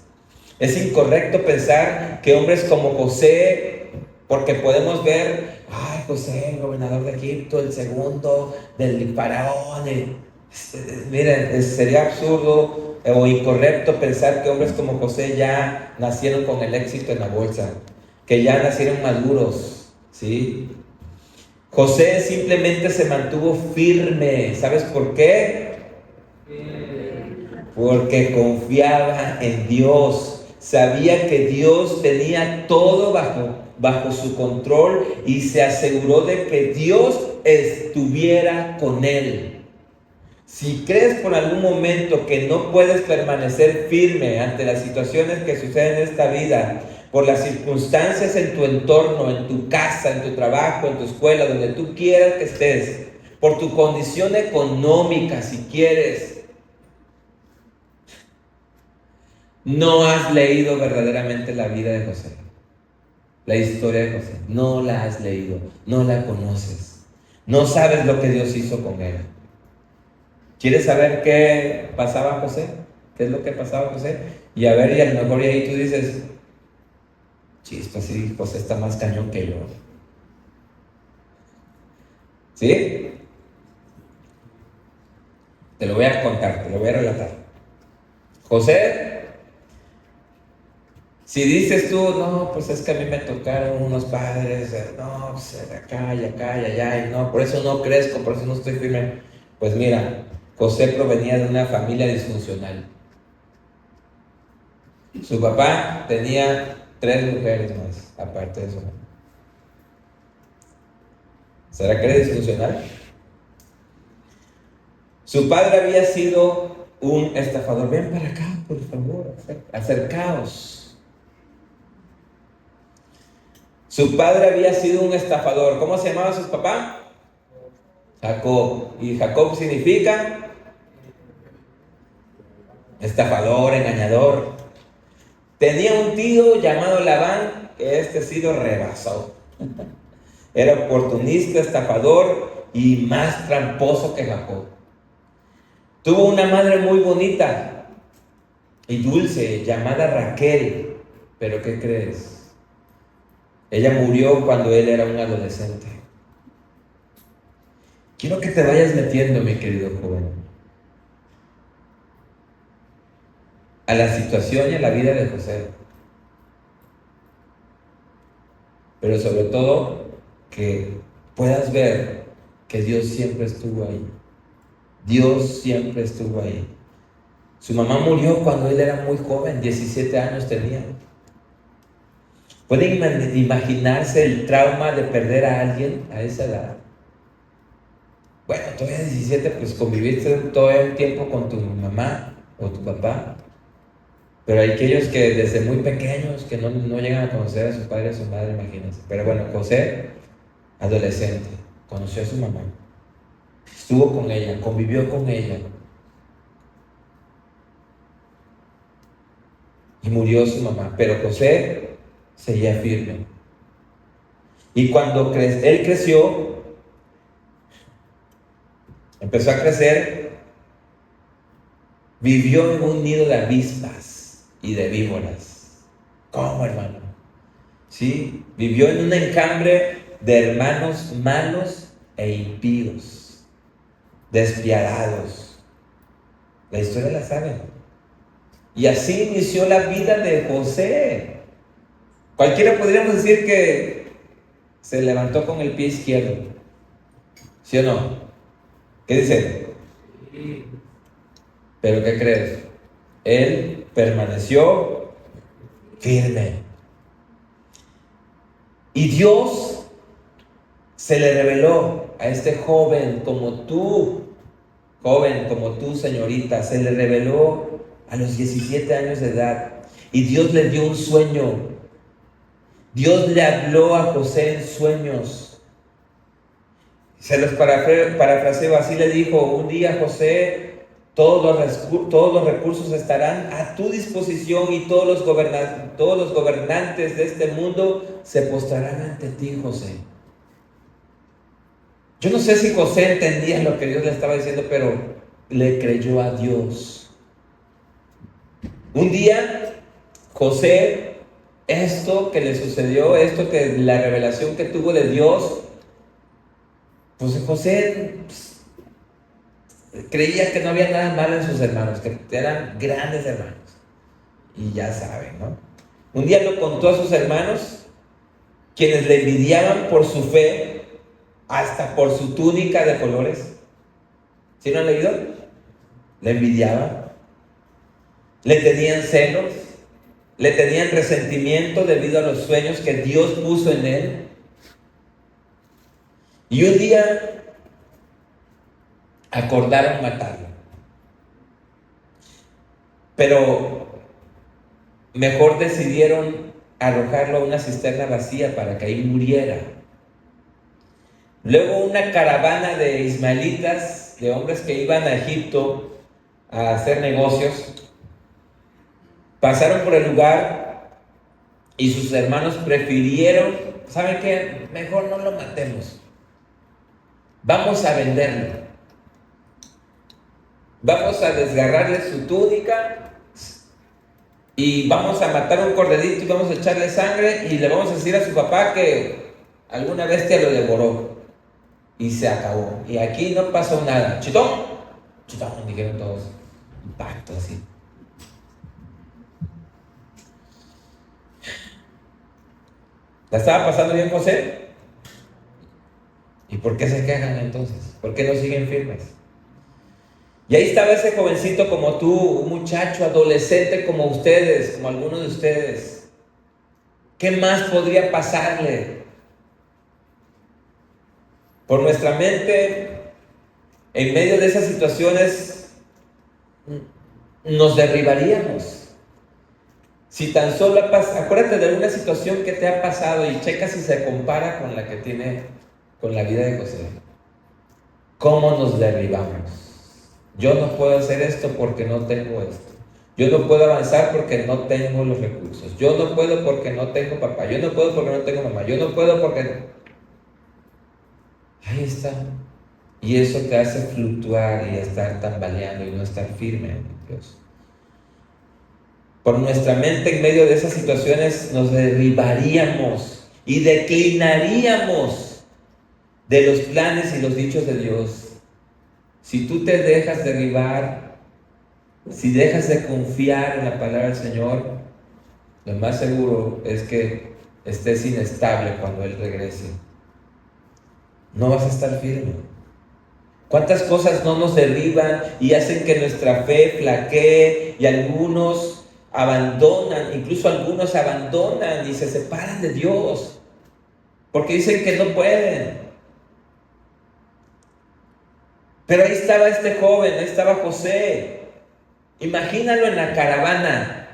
Es incorrecto pensar que hombres como José, porque podemos ver, ay, José, el gobernador de Egipto, el segundo del faraón. Miren, sería absurdo o incorrecto pensar que hombres como José ya nacieron con el éxito en la bolsa, que ya nacieron maduros, ¿sí? José simplemente se mantuvo firme. ¿Sabes por qué? Porque confiaba en Dios. Sabía que Dios tenía todo bajo su control y se aseguró de que Dios estuviera con él. Si crees por algún momento que no puedes permanecer firme ante las situaciones que suceden en esta vida, por las circunstancias en tu entorno, en tu casa, en tu trabajo, en tu escuela, donde tú quieras que estés, por tu condición económica, si quieres, no has leído verdaderamente la vida de José, la historia de José. No la has leído, no la conoces, no sabes lo que Dios hizo con él. ¿Quieres saber qué pasaba José? ¿Qué es lo que pasaba José? Y a ver, y a lo mejor y ahí tú dices, chispa, sí, José está más cañón que yo. ¿Sí? Te lo voy a contar, te lo voy a relatar. José, si dices tú, no, pues es que a mí me tocaron unos padres, no, pues acá y allá, y no, por eso no crezco, por eso no estoy firme. Pues mira, José provenía de una familia disfuncional. Su papá tenía 3 mujeres más, aparte de eso. ¿Será que era disfuncional? Su padre había sido un estafador. Ven para acá, por favor, acercaos. Su padre había sido un estafador. ¿Cómo se llamaba su papá? Jacob. Y Jacob significa estafador, engañador. Tenía un tío llamado Labán, que sí lo rebasó. Era oportunista, estafador y más tramposo que Jacob. Tuvo una madre muy bonita y dulce llamada Raquel. ¿Pero qué crees? Ella murió cuando él era un adolescente. Quiero que te vayas metiendo, mi querido joven. a la situación y a la vida de José. Pero sobre todo, que puedas ver que Dios siempre estuvo ahí. Dios siempre estuvo ahí. Su mamá murió cuando él era muy joven, 17 años tenía. ¿Pueden imaginarse el trauma de perder a alguien a esa edad? Bueno, todavía 17, pues conviviste todavía un tiempo con tu mamá o tu papá. Pero hay aquellos que desde muy pequeños que no llegan a conocer a su padre y a su madre, imagínense. Pero bueno, José, adolescente, conoció a su mamá, estuvo con ella, convivió con ella. Y murió su mamá. Pero José seguía firme. Y cuando él creció, empezó a crecer, vivió en un nido de avispas y de víboras. ¿Cómo, hermano? ¿Sí? Vivió en un enjambre de hermanos malos e impíos, despiadados. La historia la saben. Y así inició la vida de José. Cualquiera podríamos decir que se levantó con el pie izquierdo. ¿Sí o no? ¿Qué dice? ¿Pero qué crees? Él permaneció firme. Y Dios se le reveló a este joven como tú, señorita, se le reveló a los 17 años de edad. Y Dios le dio un sueño. Dios le habló a José en sueños. Se los parafraseo, así le dijo: un día, José, todos los recursos estarán a tu disposición y todos los gobernantes de este mundo se postrarán ante ti, José. Yo no sé si José entendía lo que Dios le estaba diciendo, pero le creyó a Dios. Un día, José, esto que le sucedió, la revelación que tuvo de Dios, pues José creía que no había nada malo en sus hermanos, que eran grandes hermanos. Y ya saben, ¿no? Un día lo contó a sus hermanos, quienes le envidiaban por su fe, hasta por su túnica de colores. ¿Sí lo han leído? Le envidiaban, le tenían celos, le tenían resentimiento debido a los sueños que Dios puso en él. Y un día acordaron matarlo. Pero mejor decidieron arrojarlo a una cisterna vacía para que ahí muriera. Luego una caravana de ismaelitas, de hombres que iban a Egipto a hacer negocios, pasaron por el lugar y sus hermanos prefirieron, ¿saben qué? Mejor no lo matemos. Vamos a venderlo. Vamos a desgarrarle su túnica y vamos a matar un corderito y vamos a echarle sangre y le vamos a decir a su papá que alguna bestia lo devoró. Y se acabó. Y aquí no pasó nada. ¡Chitón! ¡Chitón! Dijeron todos. Impacto así. ¿La estaba pasando bien José? ¿Y por qué se quejan entonces? ¿Por qué no siguen firmes? Y ahí estaba ese jovencito como tú, un muchacho adolescente como ustedes, como algunos de ustedes. ¿Qué más podría pasarle? Por nuestra mente, en medio de esas situaciones, nos derribaríamos. Si tan solo acuérdate de alguna situación que te ha pasado y checa si se compara con la que tiene con la vida de José. ¿Cómo nos derribamos? Yo no puedo hacer esto porque no tengo esto. Yo no puedo avanzar porque no tengo los recursos. Yo no puedo porque no tengo papá. Yo no puedo porque no tengo mamá. Yo no puedo porque... Ahí está. Y eso te hace fluctuar y estar tambaleando y no estar firme en Dios. Por nuestra mente en medio de esas situaciones nos derribaríamos y declinaríamos de los planes y los dichos de Dios. Si tú te dejas derribar, Si dejas de confiar en la palabra del Señor, lo más seguro es que estés inestable cuando Él regrese. No vas a estar firme. ¿Cuántas cosas no nos derriban y hacen que nuestra fe flaquee y algunos abandonan, incluso algunos abandonan y se separan de Dios porque dicen que no pueden? Pero ahí estaba este joven, ahí estaba José. Imagínalo en la caravana.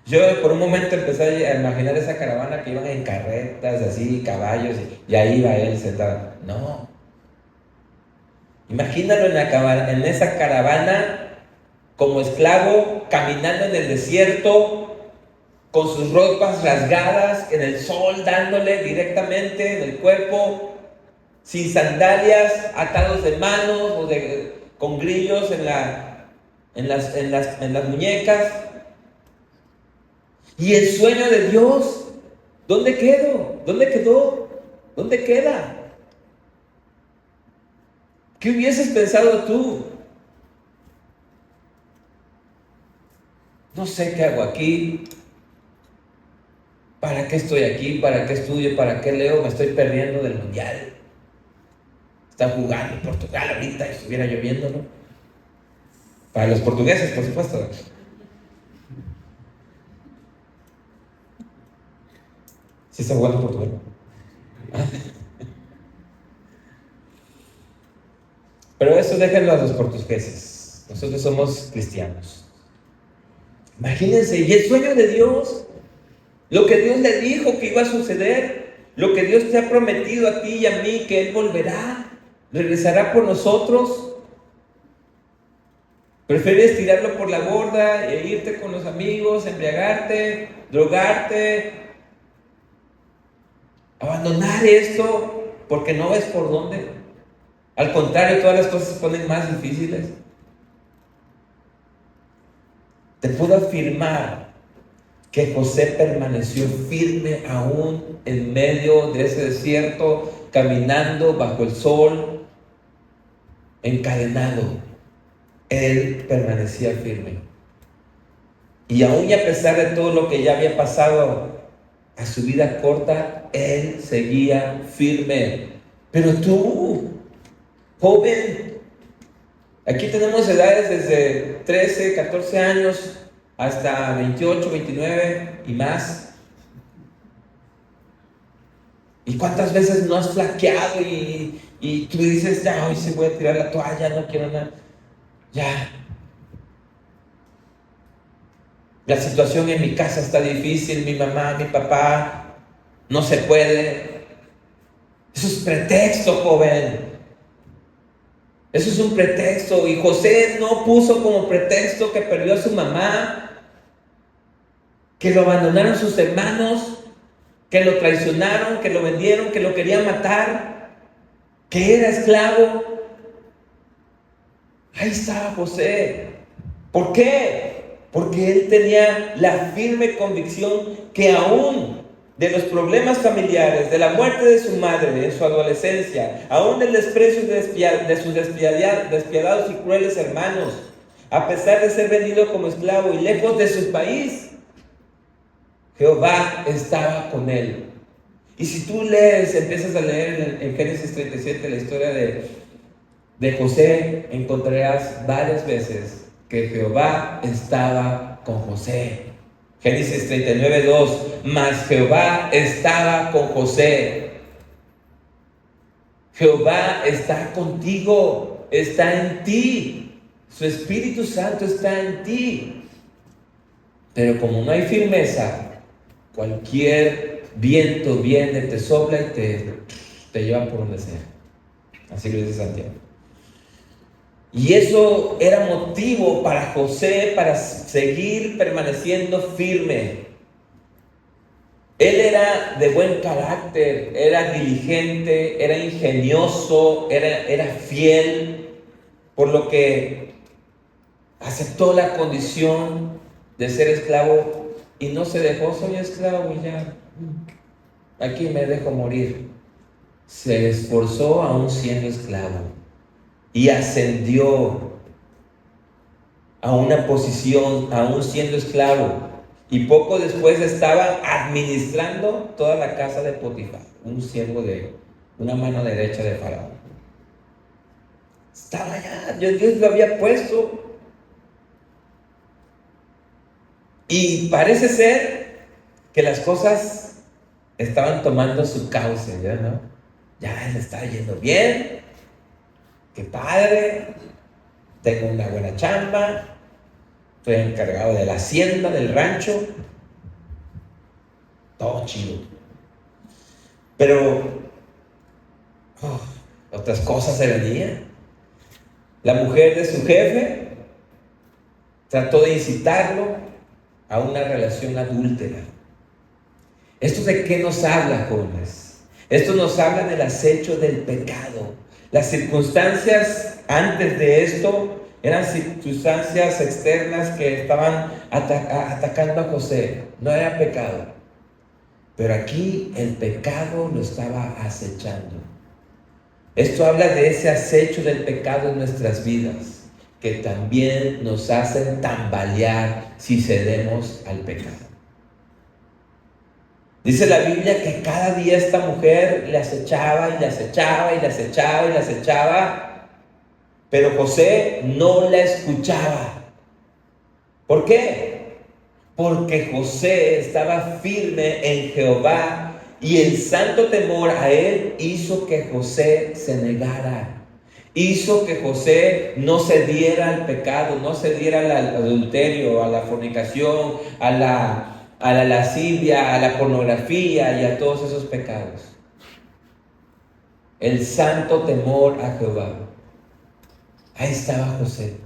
Yo por un momento empecé a imaginar esa caravana que iban en carretas, así, caballos, y ahí iba él sentado. No. Imagínalo en esa caravana como esclavo, caminando en el desierto, con sus ropas rasgadas, en el sol, dándole directamente en el cuerpo, sin sandalias, atados de manos o con grillos en las muñecas. Y el sueño de Dios, ¿dónde quedó? ¿Dónde quedó? ¿Dónde queda? ¿Qué hubieses pensado tú? No sé qué hago aquí. ¿Para qué estoy aquí? ¿Para qué estudio? ¿Para qué leo? Me estoy perdiendo del mundial. Están jugando Portugal ahorita y estuviera lloviendo, ¿no? Para los portugueses, por supuesto. ¿Sí está jugando Portugal? Pero eso déjenlo a los portugueses. Nosotros somos cristianos. Imagínense, y el sueño de Dios, lo que Dios le dijo que iba a suceder, lo que Dios te ha prometido a ti y a mí, que Él volverá, regresará por nosotros. Prefieres tirarlo por la borda e irte con los amigos, embriagarte, drogarte, abandonar esto porque no ves por dónde. Al contrario, todas las cosas se ponen más difíciles. Te puedo afirmar que José permaneció firme aún en medio de ese desierto, caminando bajo el sol, encadenado. Él permanecía firme. Y aún y a pesar de todo lo que ya había pasado a su vida corta, él seguía firme. Pero tú, joven, aquí tenemos edades desde 13, 14 años hasta 28, 29 y más. ¿Y cuántas veces no has flaqueado y tú dices, ya, hoy sí voy a tirar la toalla, no quiero nada? Ya. La situación en mi casa está difícil, mi mamá, mi papá, no se puede. Eso es pretexto, joven. Eso es un pretexto. Y José no puso como pretexto que perdió a su mamá, que lo abandonaron sus hermanos, que lo traicionaron, que lo vendieron, que lo querían matar, que era esclavo. Ahí estaba José. ¿Por qué? Porque él tenía la firme convicción que aún de los problemas familiares, de la muerte de su madre en su adolescencia, aún del desprecio de sus despiadados y crueles hermanos, a pesar de ser vendido como esclavo y lejos de su país, Jehová estaba con él. Y si tú empiezas a leer en Génesis 37 la historia de José, encontrarás varias veces que Jehová estaba con José. Génesis 39:2, mas Jehová estaba con José. Jehová está contigo, está en ti. Su Espíritu Santo está en ti. Pero como no hay firmeza, cualquier viento viene, te sopla y te lleva por donde sea. Así lo dice Santiago. Y eso era motivo para José para seguir permaneciendo firme. Él era de buen carácter, era diligente, era ingenioso, era fiel, por lo que aceptó la condición de ser esclavo y no se dejó, soy esclavo y ya, aquí me dejo morir. Se esforzó aún siendo esclavo y ascendió. a una posición, aún siendo esclavo. Y poco después estaba administrando toda la casa de Potifar, un siervo de una mano derecha de Faraón. Estaba allá, Dios lo había puesto. Y parece ser que las cosas estaban tomando su cauce, ¿ya no? Ya le está yendo bien, qué padre, tengo una buena chamba, estoy encargado de la hacienda, del rancho, todo chido. Pero otras cosas se venían. La mujer de su jefe trató de incitarlo a una relación adúltera. ¿Esto de qué nos habla, jóvenes? Esto nos habla del acecho del pecado. Las circunstancias antes de esto eran circunstancias externas que estaban atacando a José. No era pecado. Pero aquí el pecado lo estaba acechando. Esto habla de ese acecho del pecado en nuestras vidas, que también nos hacen tambalear si cedemos al pecado. Dice la Biblia que cada día esta mujer le acechaba y le acechaba y le acechaba y le acechaba, pero José no la escuchaba. ¿Por qué? Porque José estaba firme en Jehová y el santo temor a él hizo que José se negara. Hizo que José no cediera al pecado, no cediera al adulterio, a la fornicación, a la lascivia, a la pornografía y a todos esos pecados. El santo temor a Jehová. Ahí estaba José.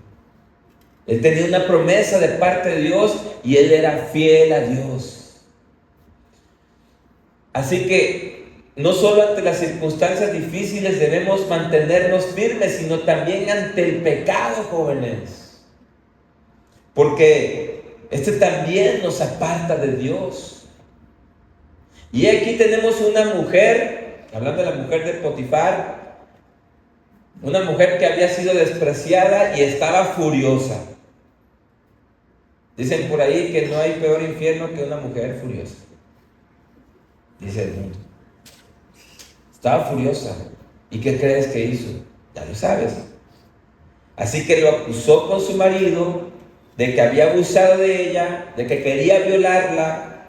Él tenía una promesa de parte de Dios y él era fiel a Dios. Así que no solo ante las circunstancias difíciles debemos mantenernos firmes, sino también ante el pecado, jóvenes. Porque este también nos aparta de Dios. Y aquí tenemos una mujer, hablando de la mujer de Potifar, una mujer que había sido despreciada y estaba furiosa. Dicen por ahí que no hay peor infierno que una mujer furiosa. Dice el mundo. Estaba furiosa. ¿Y qué crees que hizo? Ya lo sabes. Así que lo acusó con su marido de que había abusado de ella, de que quería violarla.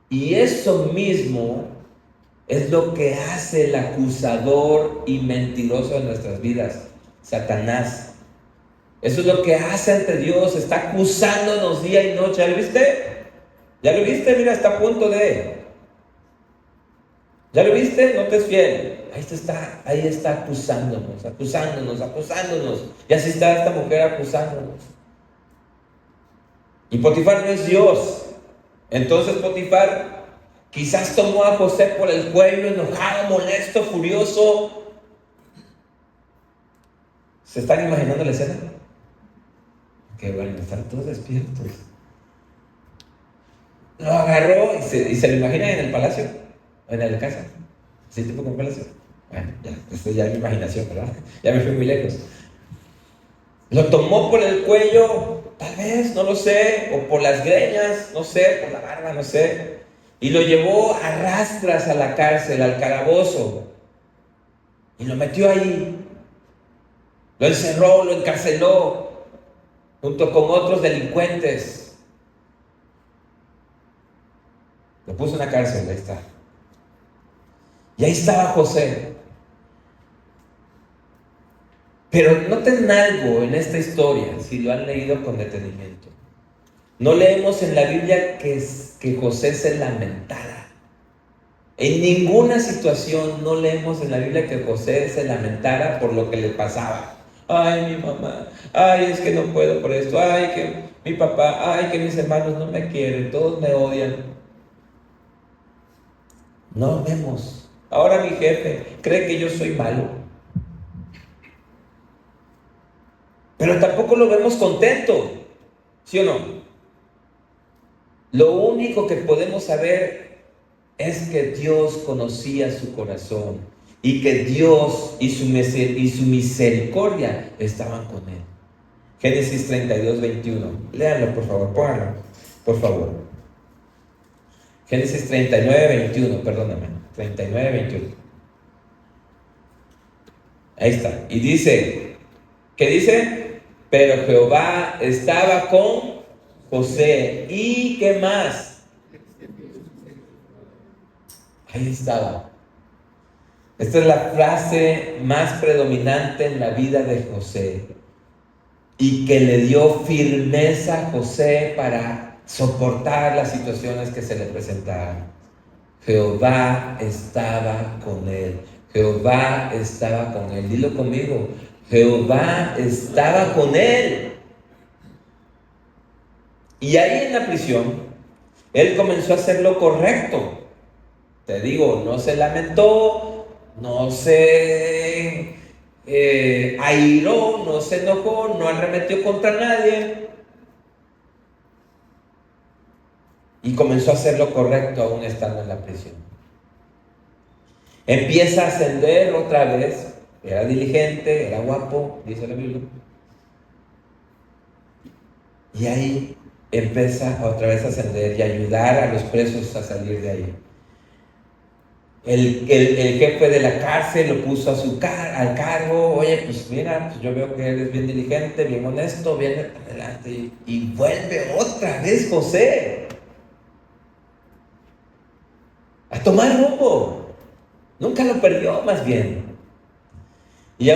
Y eso mismo es lo que hace el acusador y mentiroso de nuestras vidas, Satanás. Eso es lo que hace ante Dios, está acusándonos día y noche. ¿Ya lo viste? ¿Ya lo viste? Mira, está a punto de... ¿Ya lo viste? No te es fiel. Ahí está acusándonos. Y así está esta mujer acusándonos. Y Potifar no es Dios. Entonces Potifar quizás tomó a José por el cuello, enojado, molesto, furioso. ¿Se están imaginando la escena? Qué bueno, están todos despiertos. Lo agarró y se lo imaginan en el palacio, en la casa. ¿Sí, tipo con palacio? Bueno, ya, esto ya es mi imaginación, ¿verdad? Ya me fui muy lejos. Lo tomó por el cuello, tal vez, no lo sé, o por las greñas, no sé, por la barba, no sé. Y lo llevó a rastras a la cárcel, al calabozo. Y lo metió ahí. Lo encerró, lo encarceló, junto con otros delincuentes. Lo puso en la cárcel, ahí está. Y ahí estaba José. Pero noten algo en esta historia, si lo han leído con detenimiento. No leemos en la Biblia que José se lamentara. En ninguna situación no leemos en la Biblia que José se lamentara por lo que le pasaba. Ay, mi mamá, ay, es que no puedo por esto, ay, que mi papá, ay, que mis hermanos no me quieren, todos me odian. No vemos. Ahora mi jefe cree que yo soy malo. Pero tampoco lo vemos contento, ¿sí o no? Lo único que podemos saber es que Dios conocía su corazón y que Dios y su misericordia estaban con él. Génesis 32, 21. Léanlo, por favor, pónganlo, por favor. Génesis 39, 21, perdóname. 39, 21. Ahí está. Y dice, ¿qué dice? Pero Jehová estaba con José. ¿Y qué más? Ahí estaba. Esta es la frase más predominante en la vida de José y que le dio firmeza a José para soportar las situaciones que se le presentaban. Jehová estaba con él. Jehová estaba con él. Dilo conmigo. Jehová estaba con él. Y ahí en la prisión, él comenzó a hacer lo correcto. Te digo, no se lamentó, no se airó, no se enojó, no arremetió contra nadie. Y comenzó a hacer lo correcto aún estando en la prisión. Empieza a ascender otra vez. Era diligente, era guapo, dice la Biblia. Y ahí empieza otra vez a ascender y ayudar a los presos a salir de ahí. El jefe de la cárcel lo puso al cargo. Oye, pues mira, pues yo veo que eres bien diligente, bien honesto, bien adelante. Y vuelve otra vez José a tomar rumbo. Nunca lo perdió, más bien. Y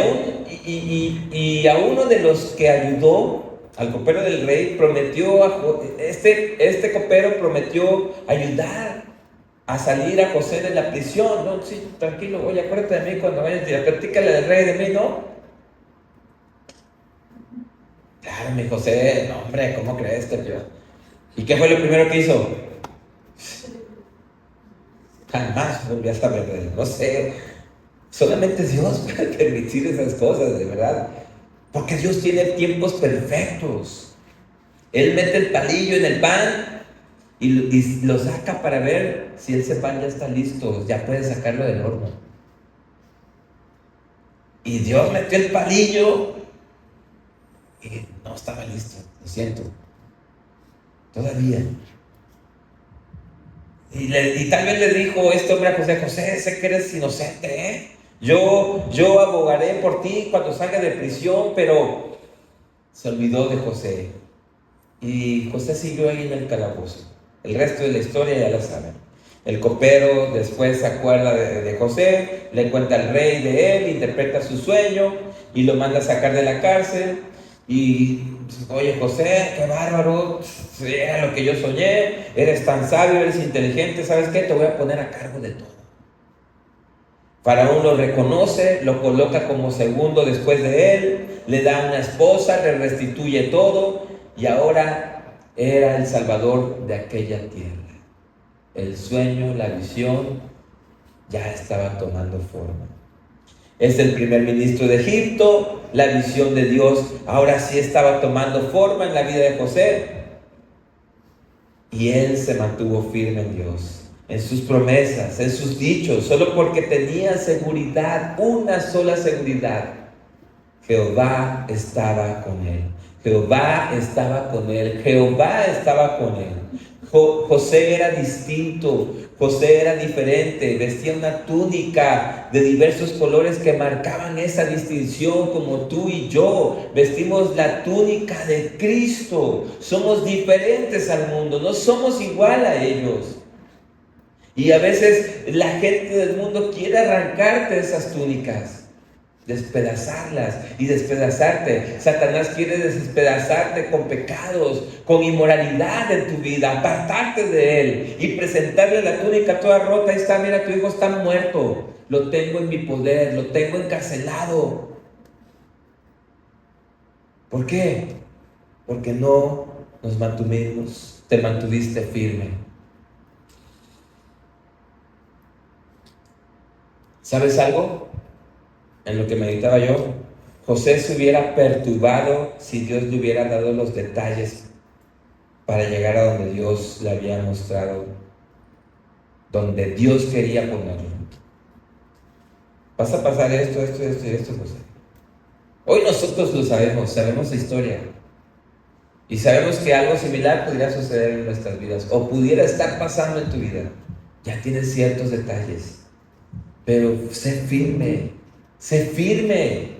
a uno de los que ayudó al copero del rey prometió, este copero prometió ayudar a salir a José de la prisión. No, sí, tranquilo, oye, acuérdate de mí cuando vayas, platícale del rey de mí, ¿no? Claro, mi José, no, hombre, ¿cómo crees que yo? ¿Y qué fue lo primero que hizo? Jamás volví a saber de él, no sé. Solamente Dios puede permitir esas cosas, de verdad. Porque Dios tiene tiempos perfectos. Él mete el palillo en el pan y lo saca para ver si ese pan ya está listo, ya puede sacarlo del horno. Y Dios metió el palillo y no estaba listo, lo siento. Todavía. Y tal vez le dijo este hombre a José: José, sé que eres inocente, ¿eh? Yo abogaré por ti cuando salga de prisión, pero se olvidó de José. Y José siguió ahí en el calabozo. El resto de la historia ya la saben. El copero después se acuerda de José, le cuenta al rey de él, interpreta su sueño y lo manda a sacar de la cárcel. Y, oye José, qué bárbaro, era lo que yo soñé, eres tan sabio, eres inteligente, ¿sabes qué? Te voy a poner a cargo de todo. Faraón lo reconoce, lo coloca como segundo después de él, le da una esposa, le restituye todo y ahora era el salvador de aquella tierra. El sueño, la visión ya estaba tomando forma. Es el primer ministro de Egipto, la visión de Dios ahora sí estaba tomando forma en la vida de José. Y él se mantuvo firme en Dios, en sus promesas, en sus dichos, solo porque tenía seguridad, una sola seguridad. Jehová estaba con él. Jehová estaba con él. Jehová estaba con él. José era distinto, José era diferente, vestía una túnica de diversos colores que marcaban esa distinción, como tú y yo. Vestimos la túnica de Cristo, somos diferentes al mundo, no somos igual a ellos. Y a veces la gente del mundo quiere arrancarte esas túnicas, despedazarlas y despedazarte. Satanás quiere despedazarte con pecados, con inmoralidad en tu vida, apartarte de él y presentarle la túnica toda rota. Ahí está, mira, tu hijo está muerto, lo tengo en mi poder, lo tengo encarcelado. ¿Por qué? Porque no nos mantuvimos, te mantuviste firme. ¿Sabes algo? En lo que meditaba yo, José se hubiera perturbado si Dios le hubiera dado los detalles para llegar a donde Dios le había mostrado, donde Dios quería ponerlo. Vas a pasar esto, José. Hoy nosotros lo sabemos la historia. Y sabemos que algo similar pudiera suceder en nuestras vidas o pudiera estar pasando en tu vida. Ya tienes ciertos detalles, pero sé firme, sé firme.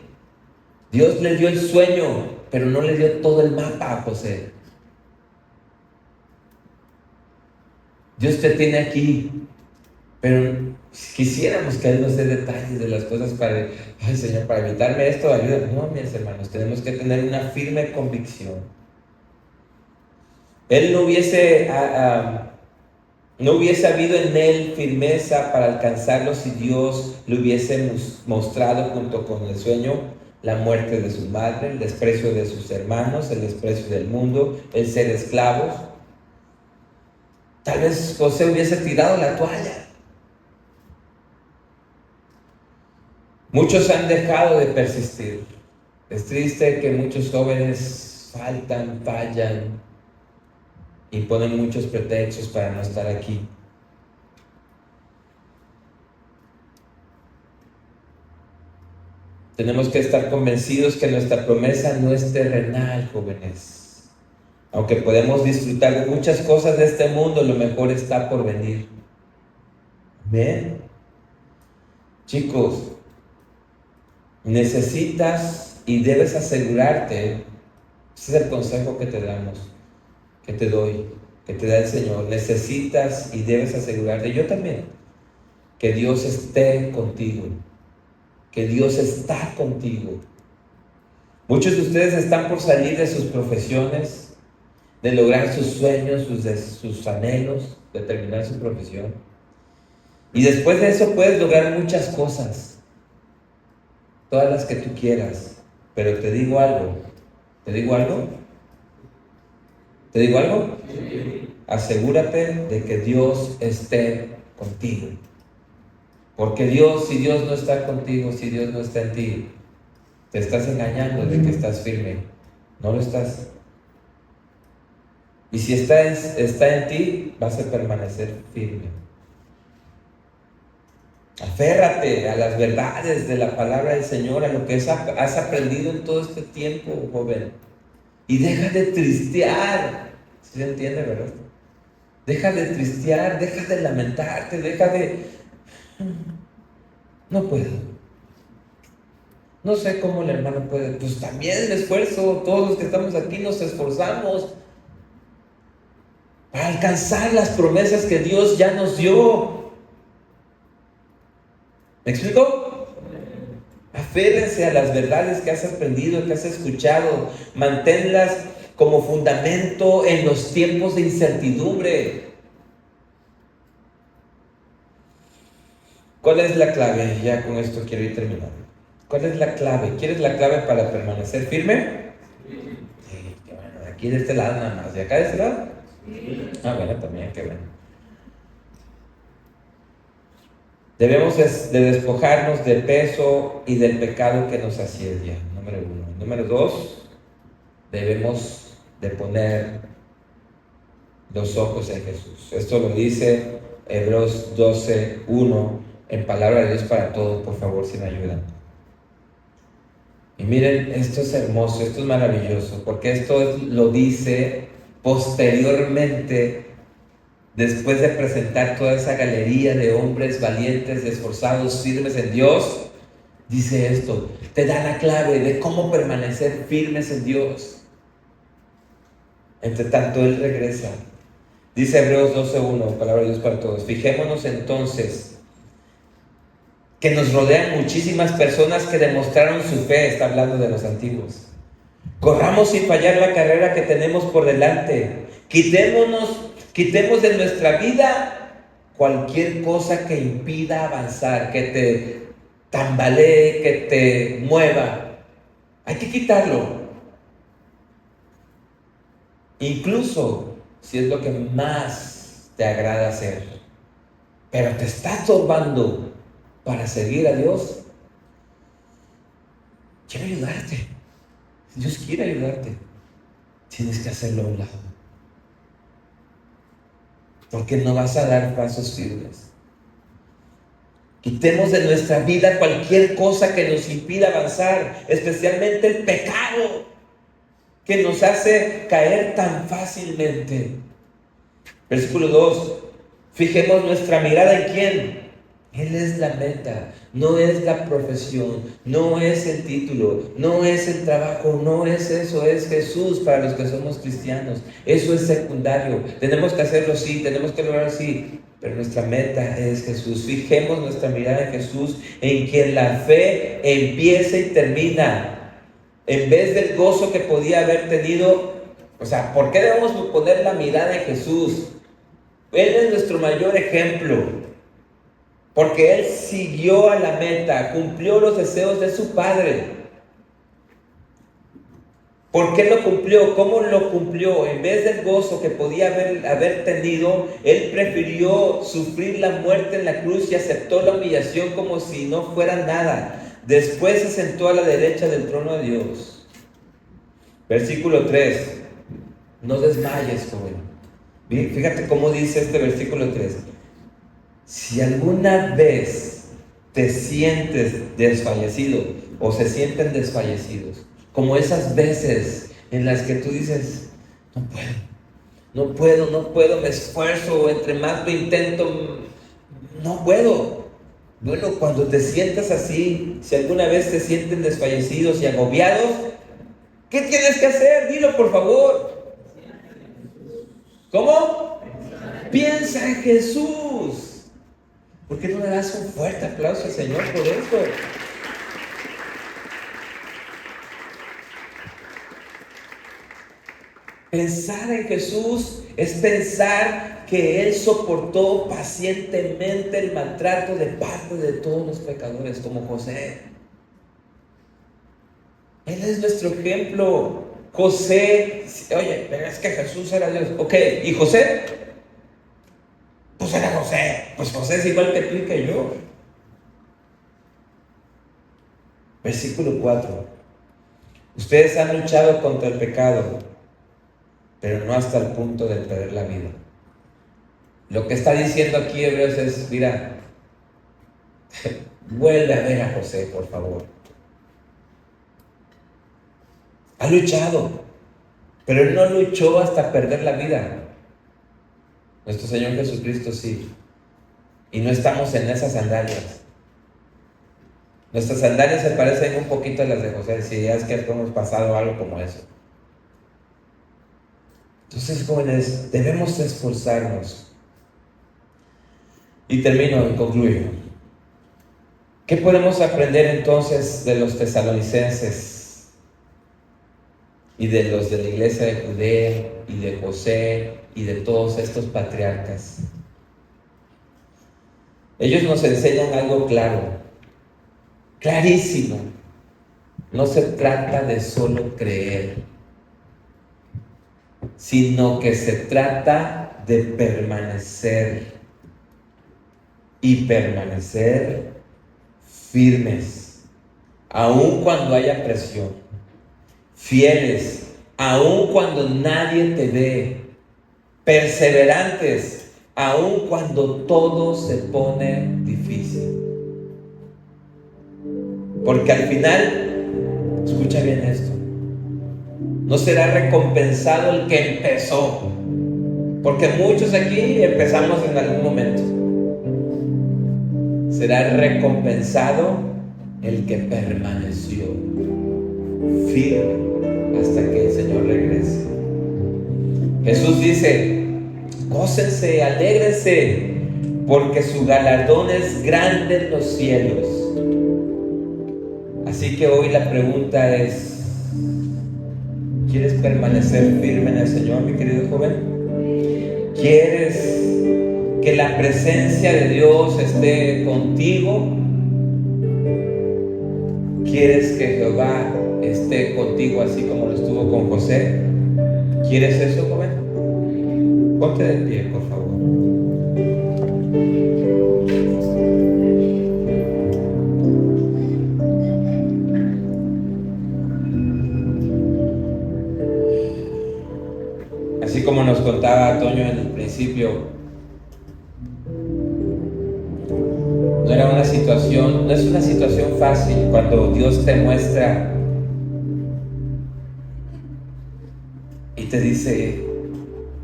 Dios le dio el sueño, pero no le dio todo el mapa a José. Dios te tiene aquí, pero quisiéramos que Él nos dé detalles de las cosas para, ay Señor, para evitarme esto, ayúdame. No, mis hermanos, tenemos que tener una firme convicción. Él no hubiese habido en él firmeza para alcanzarlo si Dios le hubiese mostrado junto con el sueño la muerte de su madre, el desprecio de sus hermanos, el desprecio del mundo, el ser esclavos. Tal vez José hubiese tirado la toalla. Muchos han dejado de persistir. Es triste que muchos jóvenes fallan y ponen muchos pretextos para no estar aquí. Tenemos que estar convencidos que nuestra promesa no es terrenal, jóvenes. Aunque podemos disfrutar de muchas cosas de este mundo, lo mejor está por venir. Amén. Chicos, necesitas y debes asegurarte, ese es el consejo que te damos, que te doy, que te da el Señor. Necesitas y debes asegurarte, yo también, que Dios esté contigo, que Dios está contigo. Muchos de ustedes están por salir de sus profesiones, de lograr sus sueños, sus anhelos, de terminar su profesión. Y después de eso puedes lograr muchas cosas, todas las que tú quieras. Pero te digo algo, ¿te digo algo? ¿Te digo algo? Sí. Asegúrate de que Dios esté contigo. Porque si Dios no está contigo, si Dios no está en ti, te estás engañando de que estás firme. No lo estás. Y si está en ti, vas a permanecer firme. Aférrate a las verdades de la palabra del Señor, a lo que has aprendido en todo este tiempo, joven. Y deja de tristear. ¿Sí se entiende, verdad? Deja de tristear, deja de lamentarte, deja de... No puedo. No sé cómo el hermano puede. Pues también me esfuerzo, todos los que estamos aquí nos esforzamos para alcanzar las promesas que Dios ya nos dio. ¿Me explico? Aférrense a las verdades que has aprendido, que has escuchado. Manténlas como fundamento en los tiempos de incertidumbre. ¿Cuál es la clave? Ya con esto quiero ir terminando. ¿Cuál es la clave? ¿Quieres la clave para permanecer firme? Sí, qué bueno. Aquí de este lado nada más. ¿De acá de este lado? Sí. Bueno, también, qué bueno. Debemos de despojarnos del peso y del pecado que nos asedia. Número 1. Número 2, debemos de poner los ojos en Jesús. Esto lo dice Hebreos 12:1 en palabra de Dios para todos. Por favor, si me ayudan. Y miren, esto es hermoso, esto es maravilloso, porque esto lo dice posteriormente, después de presentar toda esa galería de hombres valientes, esforzados, firmes en Dios. Dice esto, te da la clave de cómo permanecer firmes en Dios. Entre tanto Él regresa. Dice Hebreos 12:1, palabra de Dios para todos. Fijémonos entonces que nos rodean muchísimas personas que demostraron su fe. Está hablando de los antiguos. Corramos sin fallar la carrera que tenemos por delante. Quitemos de nuestra vida cualquier cosa que impida avanzar, que te tambalee, que te mueva. Hay que quitarlo. Incluso si es lo que más te agrada hacer, pero te está estorbando para seguir a Dios. Quiero ayudarte. Dios quiere ayudarte. Tienes que hacerlo a un lado, porque no vas a dar pasos firmes. Quitemos de nuestra vida cualquier cosa que nos impida avanzar, especialmente el pecado. que nos hace caer tan fácilmente. Versículo 2. Fijemos nuestra mirada en ¿quién? Él es la meta, no es la profesión, no es el título, no es el trabajo, no es eso, es Jesús para los que somos cristianos. Eso es secundario. Tenemos que hacerlo, sí, tenemos que lograrlo, sí, pero nuestra meta es Jesús. Fijemos nuestra mirada en Jesús, en quien la fe empieza y termina. En vez del gozo que podía haber tenido, o sea, ¿por qué debemos poner la mirada en Jesús? Él es nuestro mayor ejemplo. Porque Él siguió a la meta, cumplió los deseos de su Padre. ¿Por qué lo cumplió? ¿Cómo lo cumplió? En vez del gozo que podía haber tenido, Él prefirió sufrir la muerte en la cruz y aceptó la humillación como si no fuera nada. Después se sentó a la derecha del trono de Dios. Versículo 3. No desmayes, joven. Fíjate cómo dice este versículo 3. Si alguna vez te sientes desfallecido o se sienten desfallecidos, como esas veces en las que tú dices, no puedo, me esfuerzo, entre más lo intento, no puedo. Bueno, cuando te sientas así, si alguna vez te sienten desfallecidos y agobiados, ¿qué tienes que hacer? Dilo, por favor. ¿Cómo? Piensa en Jesús. ¿Por qué no le das un fuerte aplauso al Señor por esto? Pensar en Jesús es pensar que Él soportó pacientemente el maltrato de parte de todos los pecadores, como José. Él es nuestro ejemplo. José, oye, pero es que Jesús era Dios. Ok, ¿y José? Pues era José. Pues José es igual que tú y que yo. Versículo 4. Ustedes han luchado contra el pecado, pero no hasta el punto de perder la vida. Lo que está diciendo aquí Hebreos es, mira, vuelve a ver a José, por favor. Ha luchado, pero él no luchó hasta perder la vida. Nuestro Señor Jesucristo sí. Y no estamos en esas sandalias. Nuestras sandalias se parecen un poquito a las de José. Si ya es que hemos pasado algo como eso. Entonces, jóvenes, debemos esforzarnos. Y termino y concluyo. ¿Qué podemos aprender entonces de los tesalonicenses y de los de la iglesia de Judea y de José y de todos estos patriarcas? Ellos nos enseñan algo claro, clarísimo. No se trata de solo creer, sino que se trata de permanecer y permanecer firmes, aun cuando haya presión, fieles, aun cuando nadie te ve, perseverantes, aun cuando todo se pone difícil. Porque al final, escucha bien esto, no será recompensado el que empezó, porque muchos aquí empezamos en algún momento. Será recompensado el que permaneció firme hasta que el Señor regrese. Jesús dice, gócense, alégrense, porque su galardón es grande en los cielos. Así que hoy la pregunta es, ¿quieres permanecer firme en el Señor, mi querido joven? ¿Quieres que la presencia de Dios esté contigo? ¿Quieres que Jehová esté contigo así como lo estuvo con José? ¿Quieres eso, joven? Ponte de pie, por favor. Así como nos contaba Toño en el principio, no es una situación fácil cuando Dios te muestra y te dice: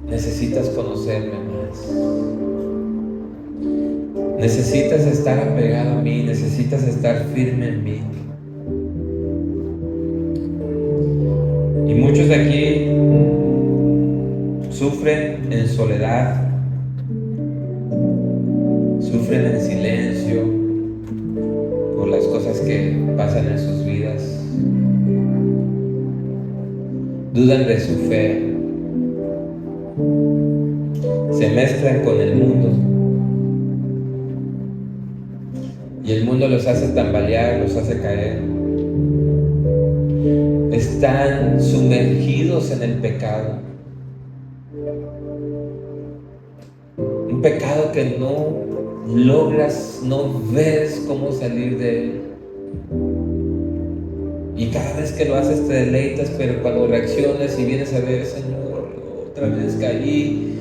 necesitas conocerme más, necesitas estar apegado a mí, necesitas estar firme en mí. Y muchos de aquí sufren en soledad, sufren en silencio por las cosas que pasan en sus vidas, dudan de su fe, se mezclan con el mundo y el mundo los hace tambalear, los hace caer. Están sumergidos en el pecado, un pecado que no logras, no ves cómo salir de él. Y cada vez que lo haces te deleitas, pero cuando reaccionas y vienes a ver: Señor, otra vez caí,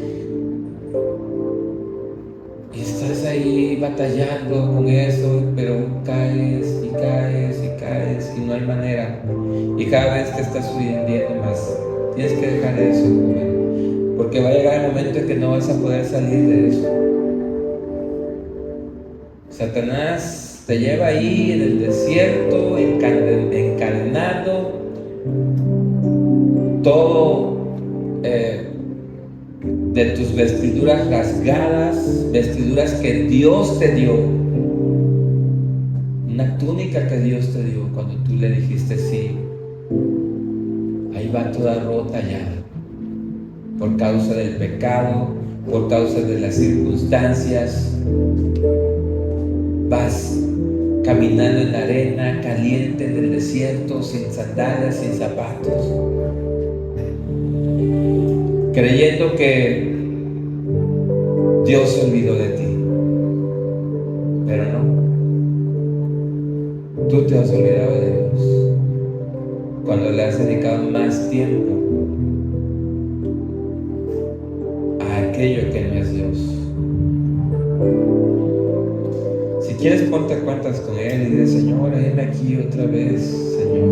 y estás ahí batallando con eso, pero caes y caes y caes y no hay manera. Y cada vez te estás hundiendo más. Tienes que dejar eso, joven, porque va a llegar el momento en que no vas a poder salir de eso. Satanás te lleva ahí en el desierto, encadenado, todo de tus vestiduras rasgadas, vestiduras que Dios te dio, una túnica que Dios te dio cuando tú le dijiste sí. Ahí va toda rota ya, por causa del pecado, por causa de las circunstancias. Vas caminando en la arena caliente del desierto, sin sandalias, sin zapatos, creyendo que Dios se olvidó de ti. Pero no, tú te has olvidado de Dios cuando le has dedicado más tiempo a aquello que no es Dios. Si quieres, ponte a cuentas con Él y dile: Señor, heme aquí otra vez, Señor.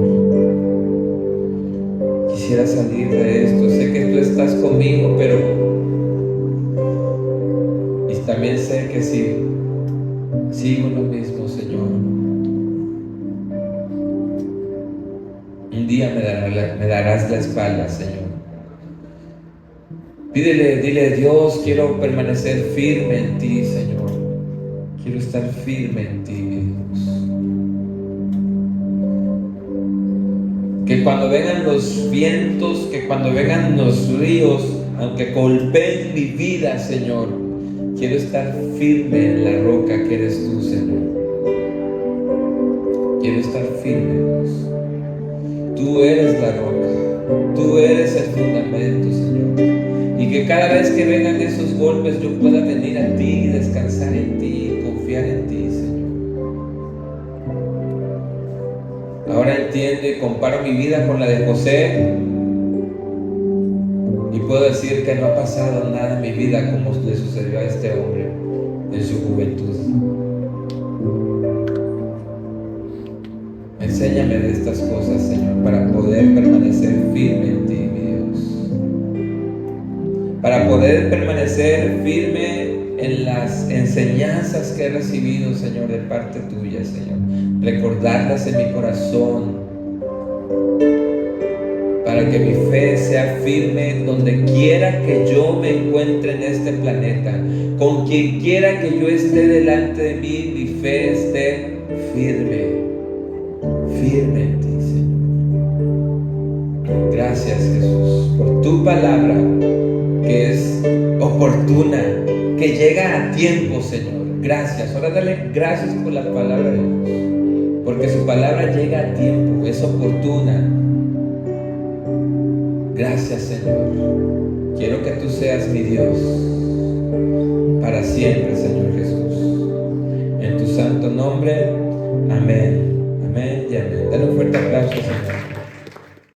Quisiera salir de esto, sé que tú estás conmigo, pero y también sé que si sigo lo mismo, Señor, un día me darás la espalda, Señor. Dile: Dios, quiero permanecer firme en ti, Señor. Quiero estar firme en ti, Dios. Que cuando vengan los vientos, que cuando vengan los ríos, aunque golpeen mi vida, Señor, quiero estar firme en la roca que eres tú, Señor. Quiero estar firme, Dios. Tú eres la roca, tú eres el fundamento, Señor. Y que cada vez que vengan esos golpes yo pueda venir a ti y descansar en ti y confiar en ti, Señor. Ahora entiendo y comparo mi vida con la de José y puedo decir que no ha pasado nada en mi vida como le sucedió a este hombre en su juventud. Enséñame de estas cosas, Señor, para poder permanecer firme en ti, mi Dios. Para poder permanecer firme en las enseñanzas que he recibido, Señor, de parte tuya, Señor. Recordarlas en mi corazón, para que mi fe sea firme donde quiera que yo me encuentre en este planeta. Con quien quiera que yo esté delante de mí, mi fe esté firme. Firme en ti, Señor. Gracias, Jesús, por tu palabra que es oportuna, que llega a tiempo, Señor. Gracias. Ahora dale gracias por la palabra de Dios, porque su palabra llega a tiempo, es oportuna. Gracias, Señor. Quiero que tú seas mi Dios para siempre, Señor Jesús. En tu santo nombre, amén. Amén y amén. Dale un fuerte aplauso, Señor.